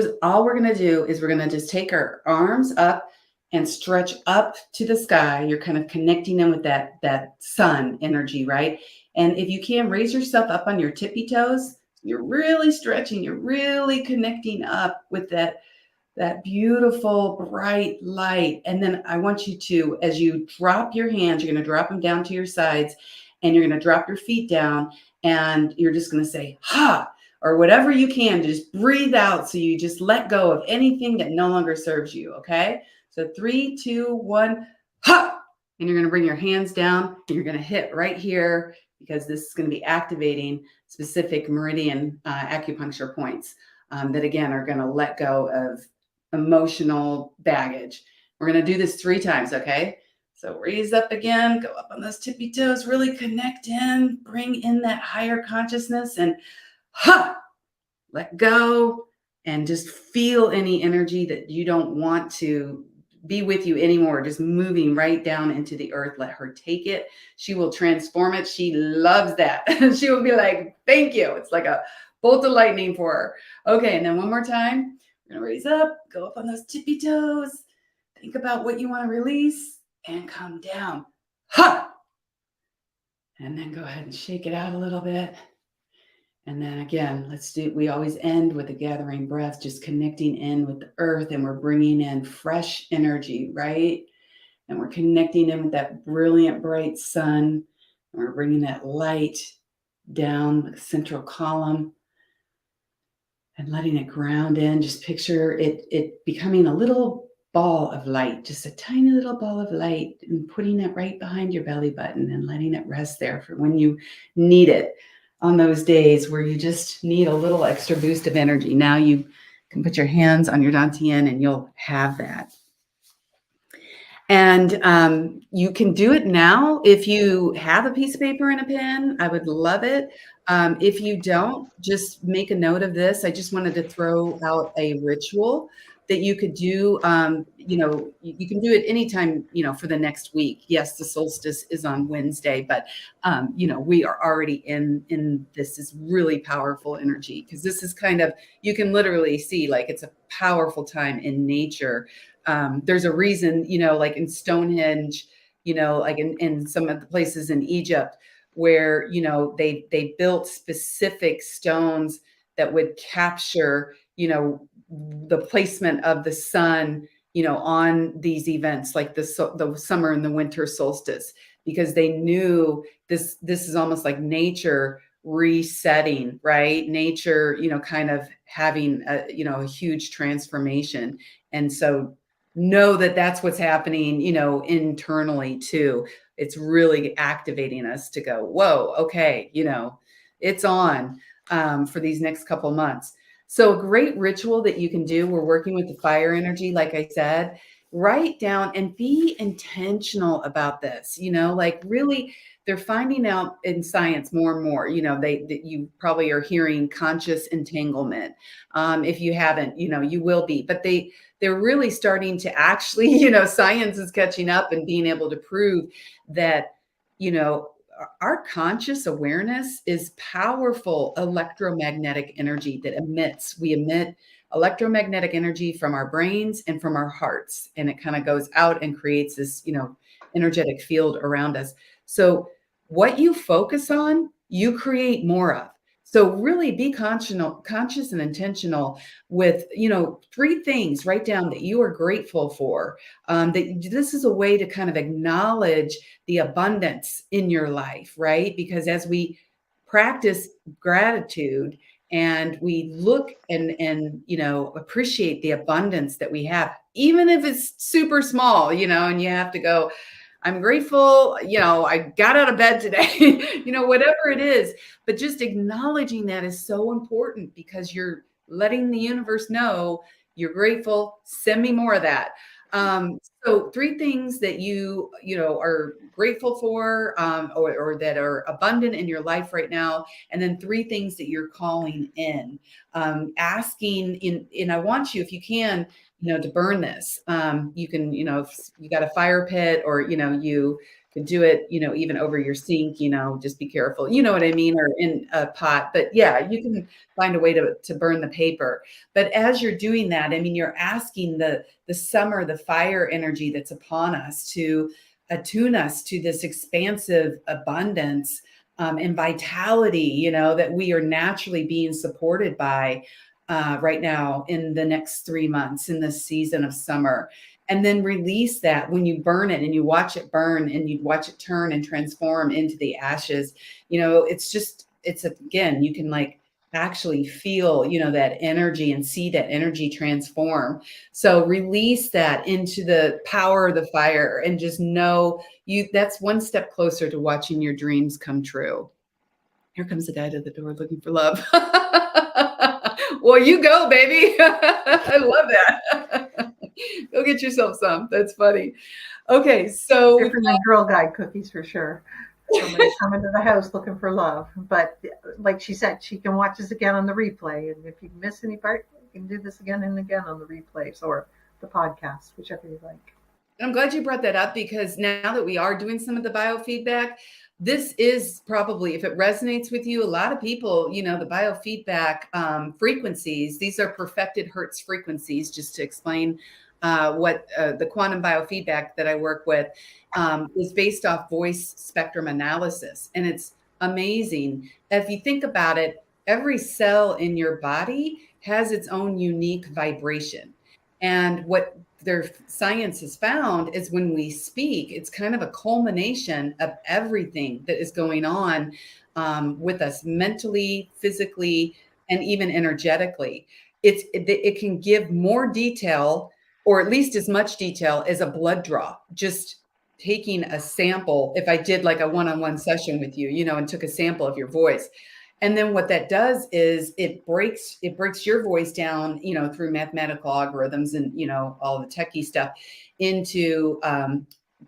is, we're going to just take our arms up and stretch up to the sky. You're kind of connecting in with that sun energy, right? And if you can, raise yourself up on your tippy toes You're really stretching. You're really connecting up with that beautiful bright light. And then I want you to, as you drop your hands, you're going to drop them down to your sides, and you're going to drop your feet down, and you're just going to say, ha, or whatever you can to just breathe out. So you just let go of anything that no longer serves you. Okay. So 3, 2, 1, ha. And you're going to bring your hands down, and you're going to hit right here, because this is going to be activating specific meridian acupuncture points that, again, are going to let go of emotional baggage. We're going to do this 3 times, okay? So raise up again, go up on those tippy toes, really connect in, bring in that higher consciousness, and let go, and just feel any energy that you don't want to be with you anymore, just moving right down into the earth. Let her take it. She will transform it. She loves that. She will be like, thank you. It's like a bolt of lightning for her. Okay, and then one more time. We're gonna raise up, go up on those tippy toes, think about what you want to release, and come down. And then go ahead and shake it out a little bit. And then again, we always end with a gathering breath, just connecting in with the earth, and we're bringing in fresh energy, right? And we're connecting in with that brilliant, bright sun. And we're bringing that light down the central column and letting it ground in. Just picture it becoming a little ball of light, just a tiny little ball of light, and putting it right behind your belly button and letting it rest there for when you need it. On those days where you just need a little extra boost of energy. Now you can put your hands on your dantian and you'll have that. And you can do it now. If you have a piece of paper and a pen, I would love it. If you don't, just make a note of this. I just wanted to throw out a ritual that you could do. You can do it anytime, for the next week. Yes, the solstice is on Wednesday, but we are already in this is really powerful energy, because this is kind of, you can literally see, like, it's a powerful time in nature. There's a reason, like in Stonehenge, like in some of the places in Egypt where, they built specific stones that would capture, the placement of the sun, on these events, like the summer and the winter solstice, because they knew this is almost like nature resetting, right? Nature, kind of having a huge transformation. And so know that that's what's happening, internally too. It's really activating us to go, whoa, okay, it's on for these next couple months. So a great ritual that you can do, we're working with the fire energy, like I said, write down and be intentional about this, like really, they're finding out in science more and more, you probably are hearing conscious entanglement. If you haven't, you will be, but they're really starting to actually, science is catching up and being able to prove that, our conscious awareness is powerful electromagnetic energy that emits. We emit electromagnetic energy from our brains and from our hearts, and it kind of goes out and creates this, energetic field around us. So what you focus on, you create more of. So really be conscious and intentional with, 3 things, write down that you are grateful for. That this is a way to kind of acknowledge the abundance in your life, right? Because as we practice gratitude and we look and appreciate the abundance that we have, even if it's super small, and you have to go, I'm grateful, I got out of bed today, whatever it is. But just acknowledging that is so important, because you're letting the universe know you're grateful. Send me more of that. So 3 things that you are grateful for, or that are abundant in your life right now. And then 3 things that you're calling in, asking and I want you, if you can, to burn this. You can, if you got a fire pit, or, you can do it, even over your sink, just be careful, you know what I mean? Or in a pot, but yeah, you can find a way to burn the paper. But as you're doing that, I mean, you're asking the summer, the fire energy that's upon us, to attune us to this expansive abundance and vitality, that we are naturally being supported by right now in the next 3 months in this season of summer. And then release that when you burn it and you watch it burn and you watch it turn and transform into the ashes. It's again, you can like actually feel, that energy and see that energy transform. So release that into the power of the fire and just know that's one step closer to watching your dreams come true. Here comes the guy to the door looking for love. Well, you go, baby. I love that. Go get yourself some. That's funny. Okay, so different than Girl Guide cookies for sure. Somebody coming to the house looking for love. But like she said, she can watch this again on the replay. And if you miss any part, you can do this again and again on the replays or the podcast, whichever you like. I'm glad you brought that up, because now that we are doing some of the biofeedback, this is probably, if it resonates with you, a lot of people, the biofeedback frequencies, these are perfected Hertz frequencies, just to explain what the quantum biofeedback that I work with is based off voice spectrum analysis. And it's amazing. If you think about it, every cell in your body has its own unique vibration. And what their science has found is when we speak, it's kind of a culmination of everything that is going on with us mentally, physically, and even energetically. It can give more detail, or at least as much detail as a blood draw. Just taking a sample, if I did like a one-on-one session with you, and took a sample of your voice. And then what that does is it breaks your voice down, through mathematical algorithms and, all the techie stuff into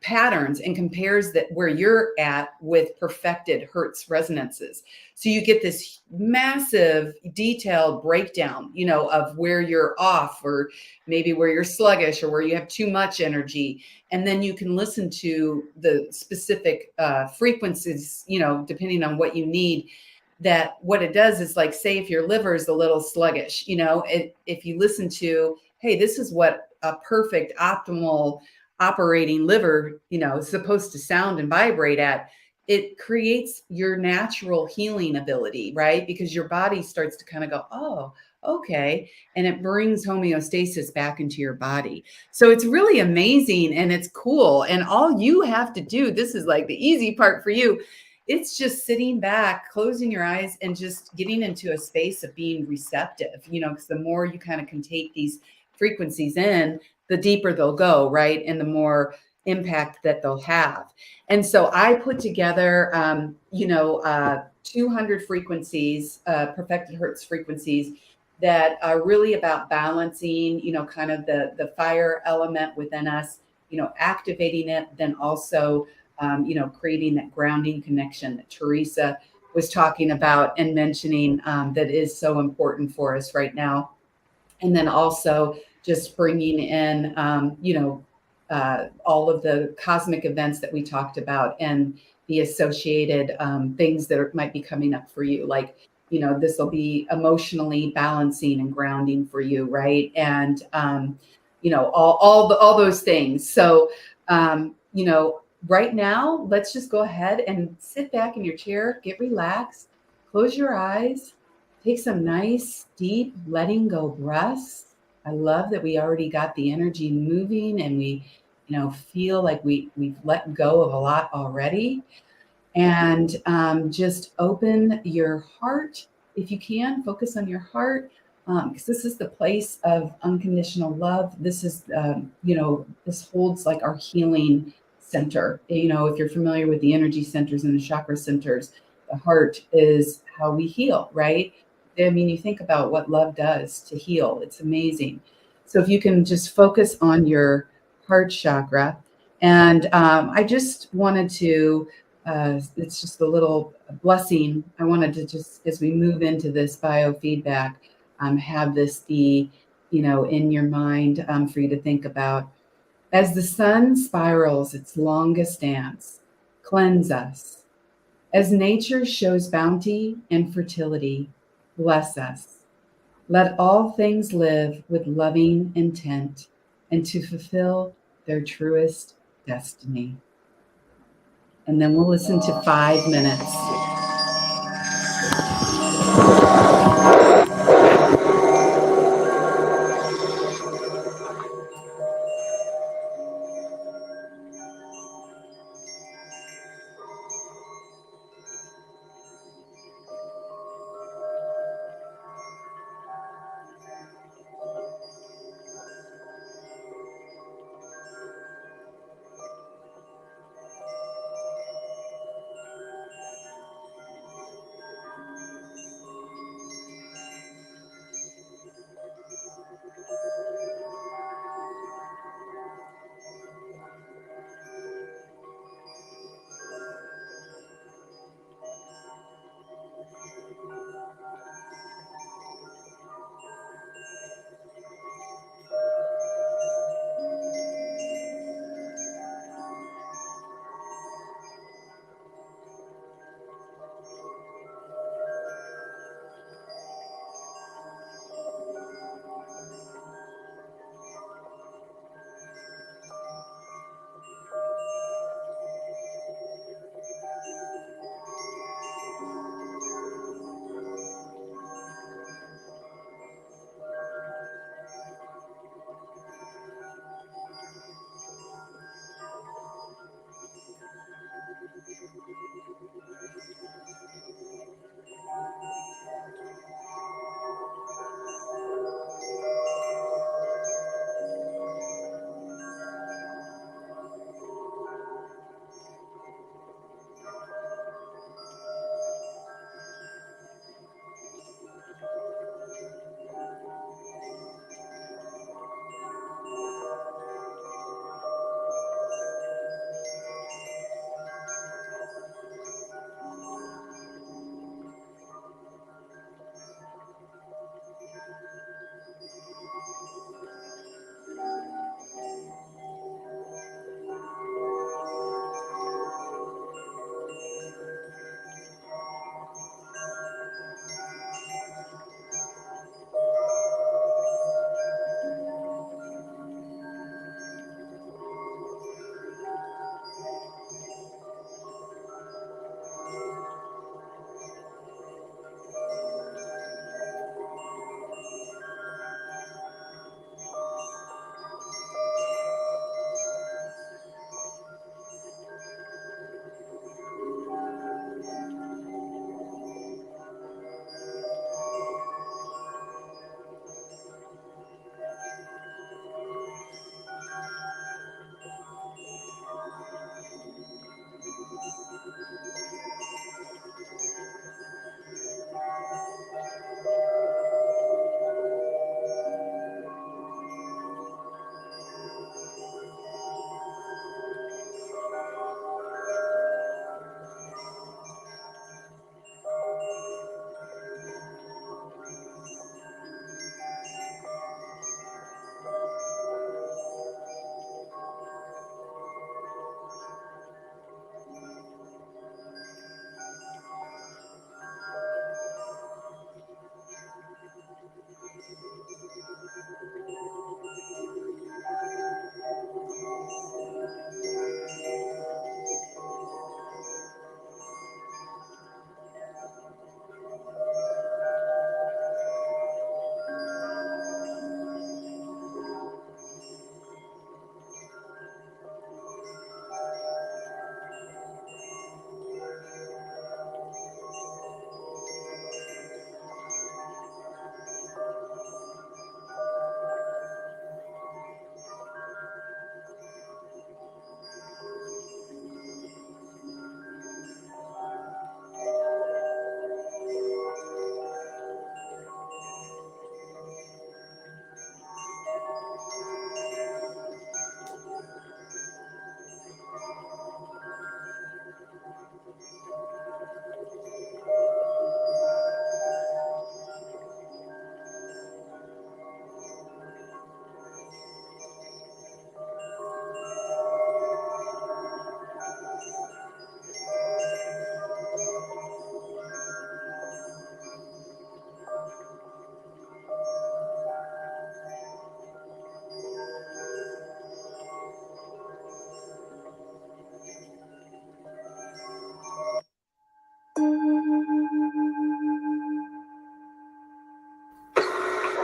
patterns, and compares that where you're at with perfected Hertz resonances. So you get this massive detailed breakdown, of where you're off, or maybe where you're sluggish, or where you have too much energy. And then you can listen to the specific frequencies, depending on what you need. That what it does is, like, say if your liver is a little sluggish, if you listen to, hey, this is what a perfect optimal operating liver, is supposed to sound and vibrate at, it creates your natural healing ability, right? Because your body starts to kind of go, oh, okay. And it brings homeostasis back into your body. So it's really amazing and it's cool. And all you have to do, this is like the easy part for you, it's just sitting back, closing your eyes, and just getting into a space of being receptive, because the more you kind of can take these frequencies in, the deeper they'll go, right? And the more impact that they'll have. And so I put together, 200 frequencies, perfected Hertz frequencies that are really about balancing, kind of the fire element within us, activating it, then also creating that grounding connection that Teresa was talking about and mentioning, that is so important for us right now. And then also just bringing in, all of the cosmic events that we talked about and the associated things that might be coming up for you. Like, this will be emotionally balancing and grounding for you, right? And, all those things. So, right now, let's just go ahead and sit back in your chair, get relaxed, close your eyes, take some nice, deep, letting go breaths. I love that we already got the energy moving and we, feel like we've let go of a lot already. And just open your heart. If you can, focus on your heart, because this is the place of unconditional love. This is, this holds like our healing center. If you're familiar with the energy centers and the chakra centers, the heart is how we heal, right? I mean, you think about what love does to heal. It's amazing. So if you can just focus on your heart chakra. And I just wanted to, it's just a little blessing. I wanted to just, as we move into this biofeedback, have this be, in your mind for you to think about. As the sun spirals its longest dance, cleanse us. As nature shows bounty and fertility, bless us. Let all things live with loving intent and to fulfill their truest destiny. And then we'll listen to 5 minutes.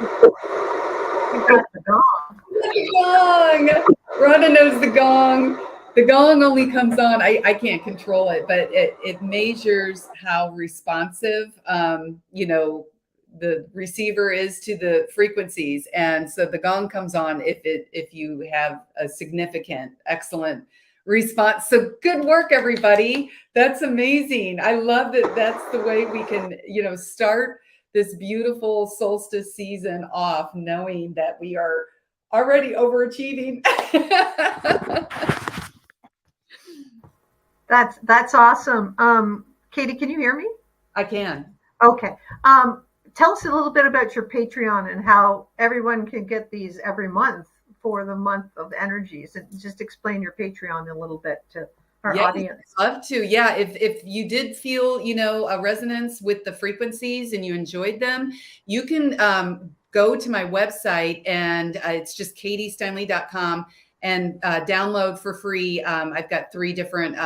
You got the gong. The gong. Rhonda knows the gong. The gong only comes on. I can't control it, but it measures how responsive, the receiver is to the frequencies. And so the gong comes on if you have a significant, excellent response. So good work, everybody. That's amazing. I love that. That's the way we can, start this beautiful solstice season off, knowing that we are already overachieving. That's awesome. Katie, can you hear me? I can. Okay. Tell us a little bit about your Patreon and how everyone can get these every month for the month of energies, and just explain your Patreon a little bit to our audience. I'd love to. Yeah. If you did feel, a resonance with the frequencies and you enjoyed them, you can go to my website, and it's just katiesteinle.com, and download for free. I've got 3 different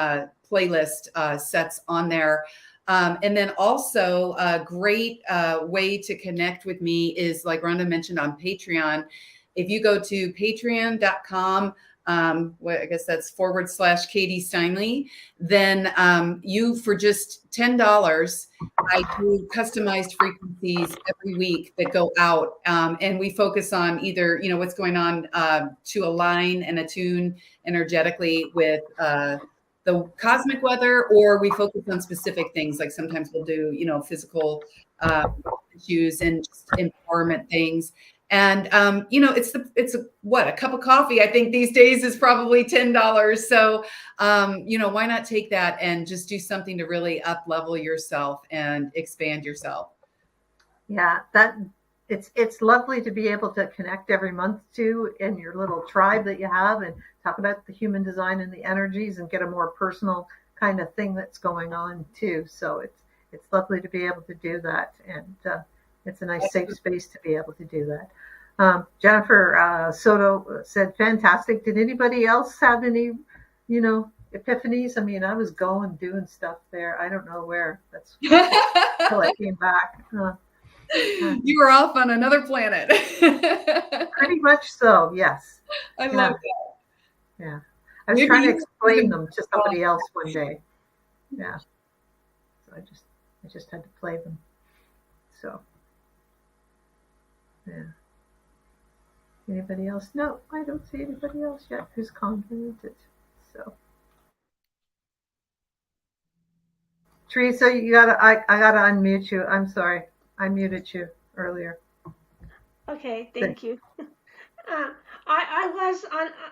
playlist sets on there. And then also a great way to connect with me is, like Rhonda mentioned, on Patreon. If you go to patreon.com, I guess that's /Katie Steinle, then you, for just $10, I do customized frequencies every week that go out. And we focus on either, what's going on to align and attune energetically with the cosmic weather, or we focus on specific things. Like sometimes we'll do, physical issues and just empowerment things. And, it's a cup of coffee, I think these days, is probably $10. So, why not take that and just do something to really up level yourself and expand yourself? Yeah, it's lovely to be able to connect every month to in your little tribe that you have, and talk about the human design and the energies, and get a more personal kind of thing that's going on too. So it's lovely to be able to do that, and it's a nice safe space to be able to do that. Jennifer Soto said, fantastic. Did anybody else have any, epiphanies? I mean, I was doing stuff there. I don't know where. That's until I came back. You were off on another planet. Pretty much so, yes. I love that. Yeah. I was trying to explain them to somebody else one day. Yeah. So I just had to play them. So, yeah. Anybody else? No, I don't see anybody else yet who's commented. So, Teresa, I gotta unmute you. I'm sorry, I muted you earlier. Okay, thank you. I was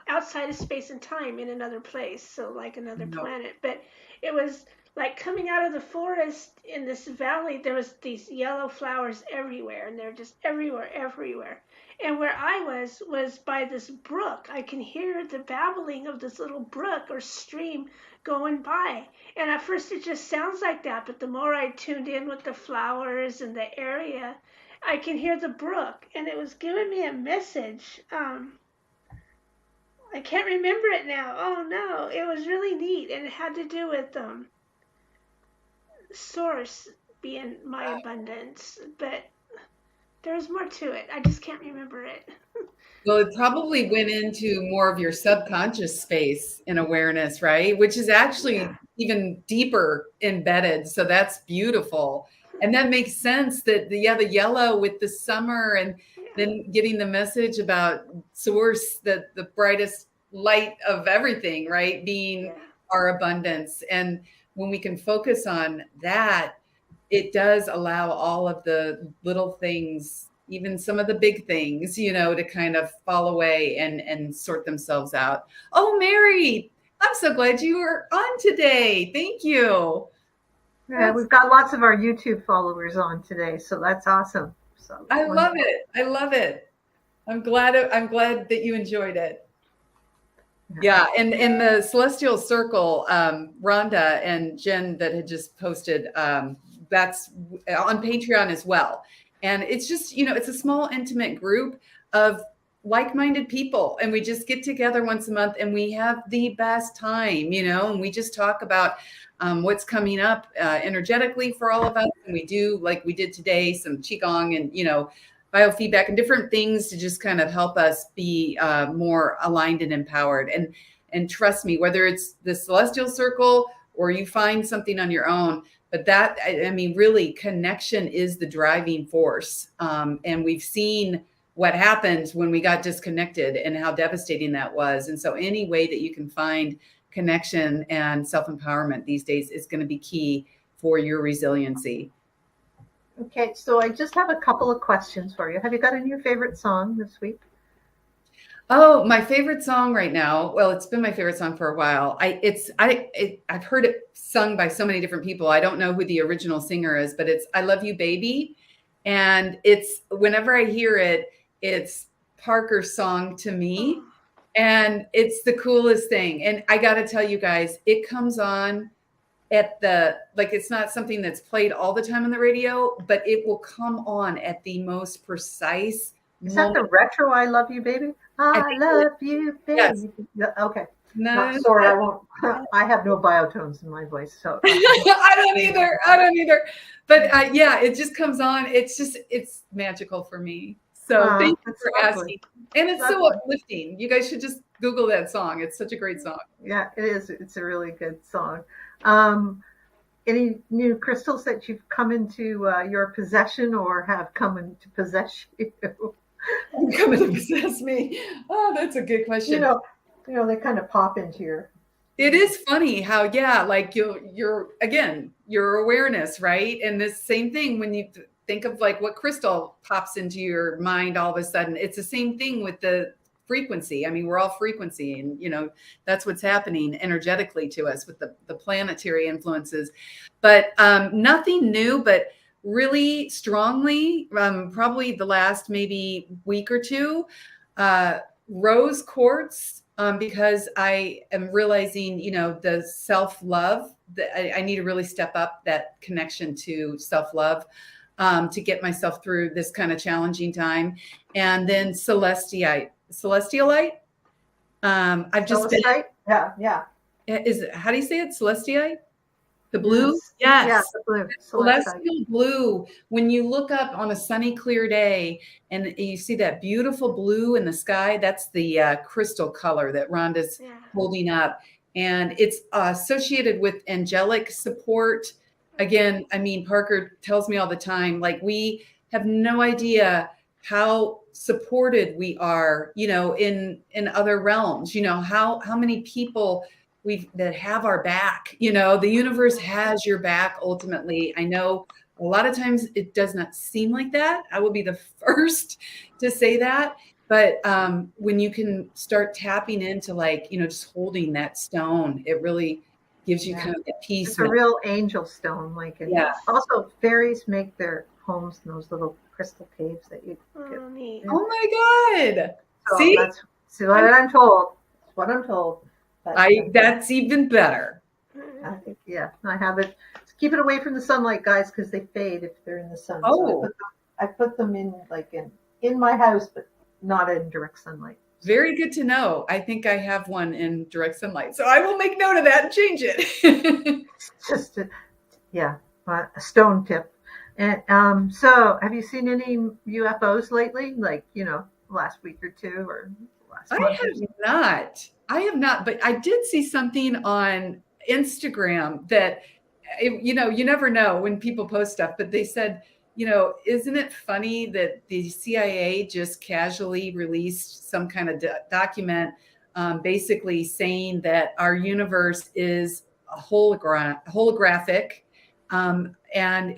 outside of space and time in another place, so like another planet, but it was like coming out of the forest in this valley. There was these yellow flowers everywhere, and they're just everywhere. And where I was by this brook. I can hear the babbling of this little brook or stream going by. And at first it just sounds like that, but the more I tuned in with the flowers and the area, I can hear the brook, and it was giving me a message. I can't remember it now. Oh no, it was really neat, and it had to do with source being my abundance, but there's more to it. I just can't remember it. Well, it probably went into more of your subconscious space in awareness, right? Which is actually even deeper embedded. So that's beautiful. And that makes sense that the yellow with the summer, and then getting the message about source, the brightest light of everything, right? Being our abundance. And when we can focus on that, it does allow all of the little things, even some of the big things, to kind of fall away and sort themselves out. Oh, Mary, I'm so glad you were on today. Thank you. Yeah, we've got lots of our YouTube followers on today, so that's awesome. So I love it. I love it. I'm glad that you enjoyed it. Yeah, and in the Celestial Circle, Rhonda and Jen that had just posted, that's on Patreon as well. And it's just, it's a small, intimate group of like-minded people, and we just get together once a month, and we have the best time, and we just talk about what's coming up energetically for all of us. And we do, like we did today, some qigong and biofeedback and different things to just kind of help us be more aligned and empowered. And trust me, whether it's the celestial circle or you find something on your own, but that, I mean, really connection is the driving force. And we've seen what happens when we got disconnected and how devastating that was. And so any way that you can find connection and self-empowerment these days is going to be key for your resiliency. Okay, so I just have a couple of questions for you. Have you got a new favorite song this week? Oh, my favorite song right now. Well, it's been my favorite song for a while. I've heard it sung by so many different people. I don't know who the original singer is, but it's "I Love You, Baby," and it's whenever I hear it, it's Parker's song to me, and it's the coolest thing. And I got to tell you guys, it comes on at it's not something that's played all the time on the radio, but it will come on at the most precise Is that the retro "I Love You, Baby"? I love you, baby. Yes. Yeah, okay. No, Sorry, I won't. I have no biotones in my voice, so I don't either. But yeah, it just comes on. It's magical for me. So thank you for asking. And it's so uplifting. You guys should just Google that song. It's such a great song. Yeah, it is. It's a really good song. Any new crystals that you've come into your possession or have come into possess you? Come and possess me. Oh, that's a good question. You know, they kind of pop into your. It is funny how, yeah, like you're again, your awareness, right? And this same thing when you think of like what crystal pops into your mind all of a sudden, it's the same thing with the frequency. I mean, we're all frequency, and that's what's happening energetically to us with the planetary influences. But nothing new, but really strongly, probably the last maybe week or two, rose quartz, because I am realizing, the self-love that I need to really step up that connection to self-love, to get myself through this kind of challenging time. And then celestialite. I've just been, yeah. How do you say it? Celestialite? The blue? Yes. Yeah, the blue. Celestial blue. When you look up on a sunny, clear day and you see that beautiful blue in the sky, that's the crystal color that Rhonda's holding up. And it's associated with angelic support. Again, I mean, Parker tells me all the time, like, we have no idea how supported we are, in other realms, how many people that have our back, the universe has your back. Ultimately, I know a lot of times it does not seem like that. I will be the first to say that. But when you can start tapping into just holding that stone, it really gives you kind of that peace. It's a real angel stone. Also fairies make their homes in those little crystal caves that you get. Oh my God. So that's what I'm told. That's what I'm told. But, that's even better. I think, I have it. Keep it away from the sunlight, guys, because they fade if they're in the sun. Oh. So I put them in in my house, but not in direct sunlight. Very good to know. I think I have one in direct sunlight, so I will make note of that and change it. Just a stone tip. And so, have you seen any UFOs lately? Last week or two, or last month? I have not, but I did see something on Instagram that, you never know when people post stuff, but they said, isn't it funny that the CIA just casually released some kind of document, basically saying that our universe is a holographic, and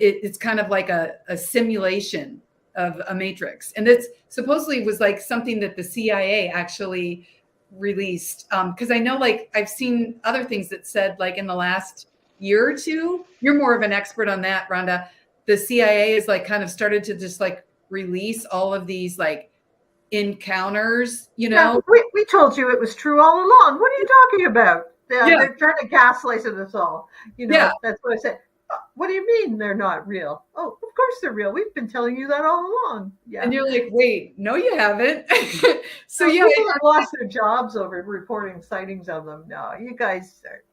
it's kind of like a simulation of a matrix. And it's supposedly was like something that the CIA actually released. Because I know, I've seen other things that said, in the last year or two, you're more of an expert on that, Rhonda. The CIA is kind of started to just release all of these encounters, Yeah, we told you it was true all along. What are you talking about? They're trying to gaslight us all. That's what I said. What do you mean they're not real? Oh, of course they're real. We've been telling you that all along. Yeah. And you're like, wait, no, you haven't. So people have lost their jobs over reporting sightings of them. No, you guys are,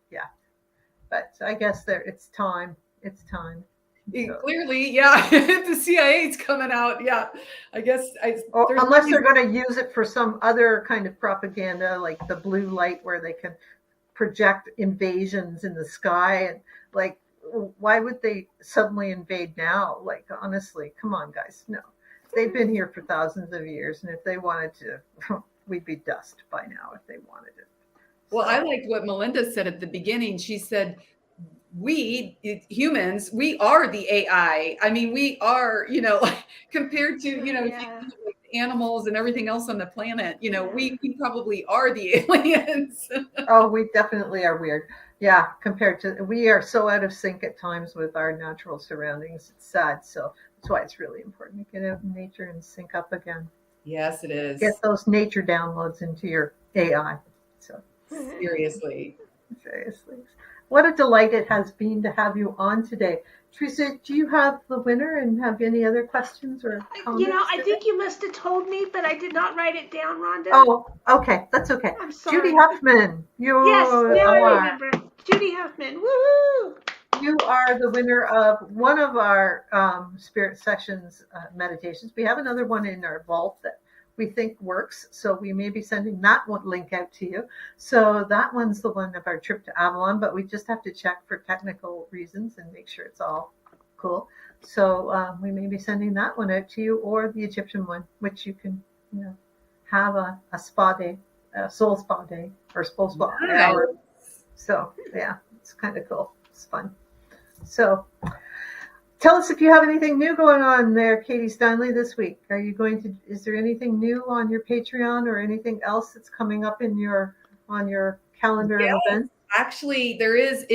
But I guess it's time. It's time. Clearly, yeah. The CIA's coming out. Yeah, I guess. Unless they're going to use it for some other kind of propaganda, like the blue light, where they can project invasions in the sky. And like, why would they suddenly invade now? Like, honestly, come on, guys. No, they've been here for thousands of years, and if they wanted to, we'd be dust by now if they wanted it. Well, I liked what Melinda said at the beginning. She said, we humans, we are the AI. I mean, we are, compared to, animals and everything else on the planet, we probably are the aliens. Oh, we definitely are weird. Yeah, compared to, we are so out of sync at times with our natural surroundings. It's sad. So that's why it's really important to get out in nature and sync up again. Yes, it is. Get those nature downloads into your AI. So seriously. What a delight it has been to have you on today. Teresa, do you have the winner and have any other questions or comments? I think you must have told me, but I did not write it down, Rhonda. Oh, okay. That's okay. I'm sorry. Judy Huffman. Yes, now I remember. Judy Huffman. Woo! You are the winner of one of our Spirit Sessions meditations. We have another one in our vault that we think works, so we may be sending that one link out to you. So that one's the one of our trip to Avalon, but we just have to check for technical reasons and make sure it's all cool. So we may be sending that one out to you, or the Egyptian one, which you can have a spa day, a soul spa day, or soul spa hour. So yeah, it's kind of cool. It's fun. So tell us if you have anything new going on there, Katie Steinle, this week. Is there anything new on your Patreon or anything else that's coming up on your calendar of events? Actually, there is.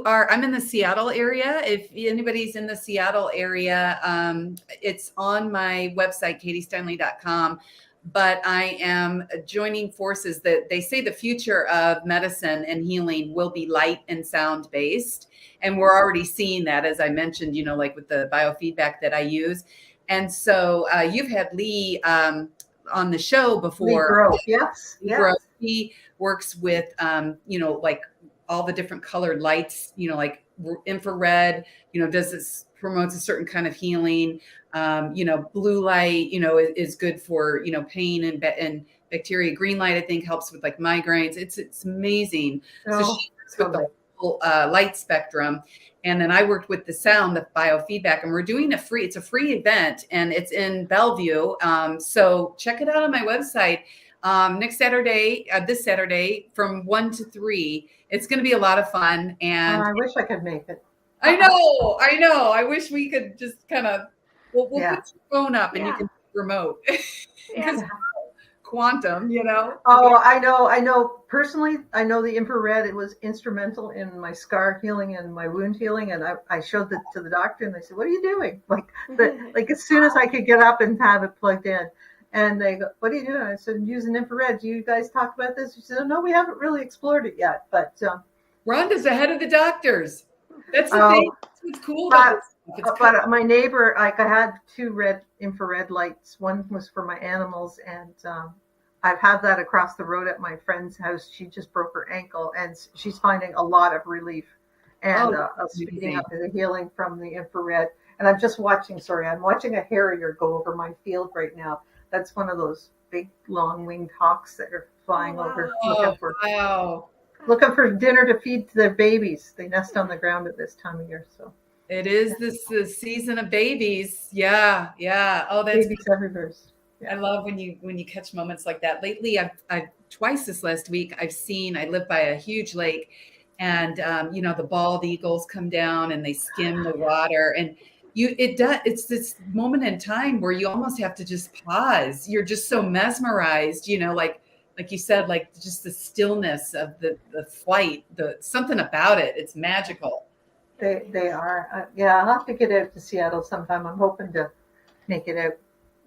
I'm in the Seattle area. If anybody's in the Seattle area, it's on my website, katiesteinle.com. But I am joining forces that they say the future of medicine and healing will be light and sound based. And we're already seeing that, as I mentioned, like with the biofeedback that I use. And so you've had Lee on the show before. Lee Grove, yes. He works with, like all the different colored lights, like infrared, promotes a certain kind of healing. Blue light, is good for, pain and bacteria. Green light, I think, helps with like migraines. It's amazing. So she works with the whole light spectrum. And then I worked with the sound, the biofeedback, and we're doing it's a free event, and it's in Bellevue. So check it out on my website. This Saturday from 1 to 3. It's going to be a lot of fun. And I wish I could make it. I know. I wish we could just kind of, we'll put your phone up and you can remote. Quantum, Oh, I know. Personally, I know the infrared. It was instrumental in my scar healing and my wound healing. And I showed that to the doctor, and they said, "What are you doing?" Like as soon as I could get up and have it plugged in. And they go, "What are you doing?" I said, "I'm using infrared. Do you guys talk about this?" She said, "Oh, no, we haven't really explored it yet." But Rhonda's ahead of the doctors. That's the thing. That's what's cool about this. But my neighbor, I had 2 infrared lights. One was for my animals, and I've had that across the road at my friend's house. She just broke her ankle, and she's finding a lot of relief and speeding up the healing from the infrared. And I'm just watching a harrier go over my field right now. That's one of those big, long-winged hawks that are flying over looking for dinner to feed to their babies. They nest on the ground at this time of year. So it is the season of babies. Yeah. Oh, that's babies everywhere. Yeah. I love when you catch moments like that. Lately, I've twice this last week. I live by a huge lake, and the bald eagles come down and they skim the water, and it's this moment in time where you almost have to just pause. You're just so mesmerized, like you said, like just the stillness of the flight, something about it. It's magical. They are. I'll have to get out to Seattle sometime. I'm hoping to make it out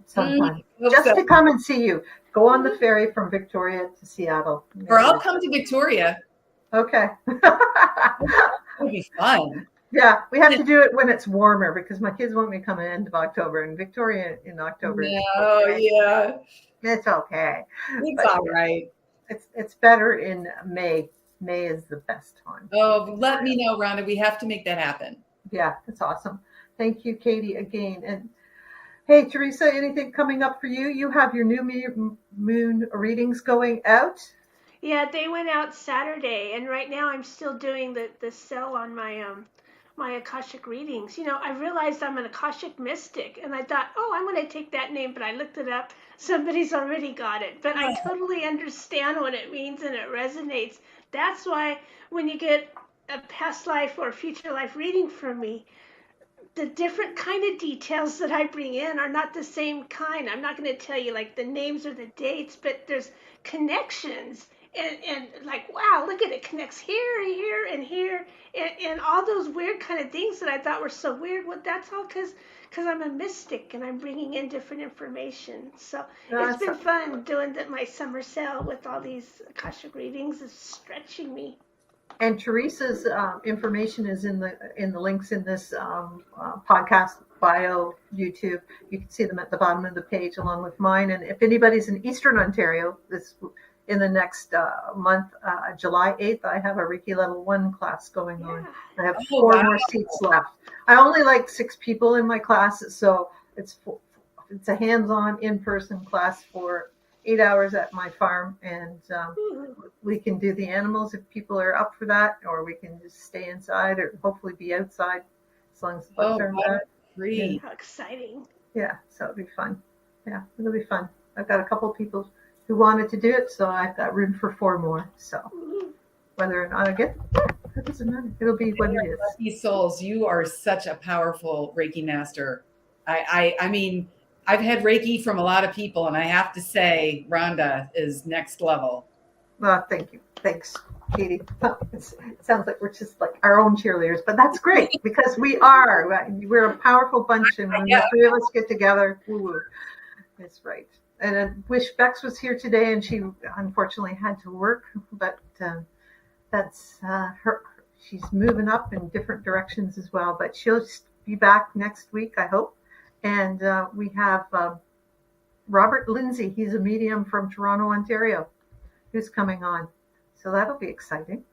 sometime. Just to come and see you. Go on the ferry from Victoria to Seattle. Or I'll come to Victoria. Okay. It'll be fun. Yeah, we have to do it when it's warmer because my kids want me to come in end of October, and Victoria in October. No, yeah. It's okay. It's all right. It's better in May. May is the best time. Oh, let me know, Rhonda. We have to make that happen. Yeah, it's awesome. Thank you, Katie, again. And hey, Teresa, anything coming up for you? You have your new moon readings going out. Yeah, they went out Saturday, and right now I'm still doing the sell on my Akashic readings. I realized I'm an Akashic mystic, and I thought, oh, I'm going to take that name, but I looked it up. Somebody's already got it. But I totally understand what it means, and it resonates. That's why when you get a past life or future life reading from me, the different kind of details that I bring in are not the same kind. I'm not going to tell you like the names or the dates, but there's connections and like, wow, look at it connects here, here, and here, and all those weird kind of things that I thought were so weird. Well, that's all because I'm a mystic and I'm bringing in different information. So it's That's been fun doing my summer sale with all these Akashic readings. It's stretching me. And Teresa's information is in the links in this podcast bio YouTube. You can see them at the bottom of the page along with mine. And if anybody's in Eastern Ontario, this in the next month, July 8th, I have a Reiki Level 1 class going on. I have 4 more seats left. I only like 6 people in my class, so it's a hands-on in-person class for 8 hours at my farm, and we can do the animals if people are up for that, or we can just stay inside or hopefully be outside as long as the bugs aren't bad. Great. How exciting. Yeah, so it'll be fun. Yeah, it'll be fun. I've got a couple of people who wanted to do it, so I've got room for 4 more. So whether or not I get it doesn't matter. It'll be what it is. Lucky souls, you are such a powerful Reiki master. I mean, I've had Reiki from a lot of people, and I have to say, Rhonda is next level. Thank you. Thanks, Katie. It sounds like we're just like our own cheerleaders, but that's great because we are. We're a powerful bunch, and when the 3 of us get together, woo-woo. That's right. And I wish Bex was here today, and she unfortunately had to work, but that's her. She's moving up in different directions as well, but she'll be back next week, I hope. And we have Robert Lindsay. He's a medium from Toronto, Ontario, who's coming on. So that'll be exciting.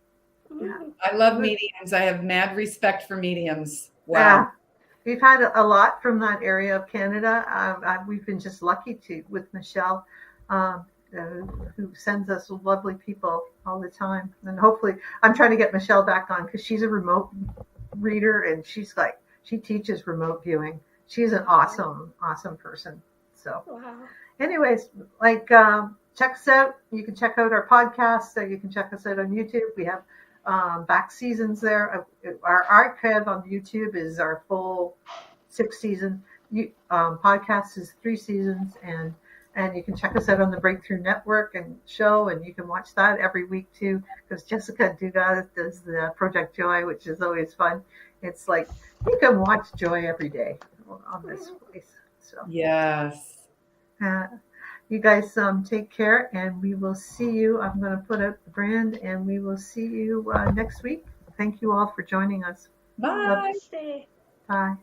Yeah. I love mediums. I have mad respect for mediums. Wow. Yeah. We've had a lot from that area of Canada. We've been just lucky with Michelle, who sends us lovely people all the time. And hopefully, I'm trying to get Michelle back on because she's a remote reader and she teaches remote viewing. She's an awesome person. So, anyways, check us out. You can check out our podcast. You can check us out on YouTube. We have back seasons there. Our archive on YouTube is our full 6 season. Podcast is 3 seasons, and you can check us out on the Breakthrough Network and show, and you can watch that every week too, because Jessica Dugas does the Project Joy, which is always fun. It's like you can watch Joy every day on this place. So yes. You guys take care, and we will see you. I'm going to put out the brand, and we will see you next week. Thank you all for joining us. Bye. Namaste. Bye.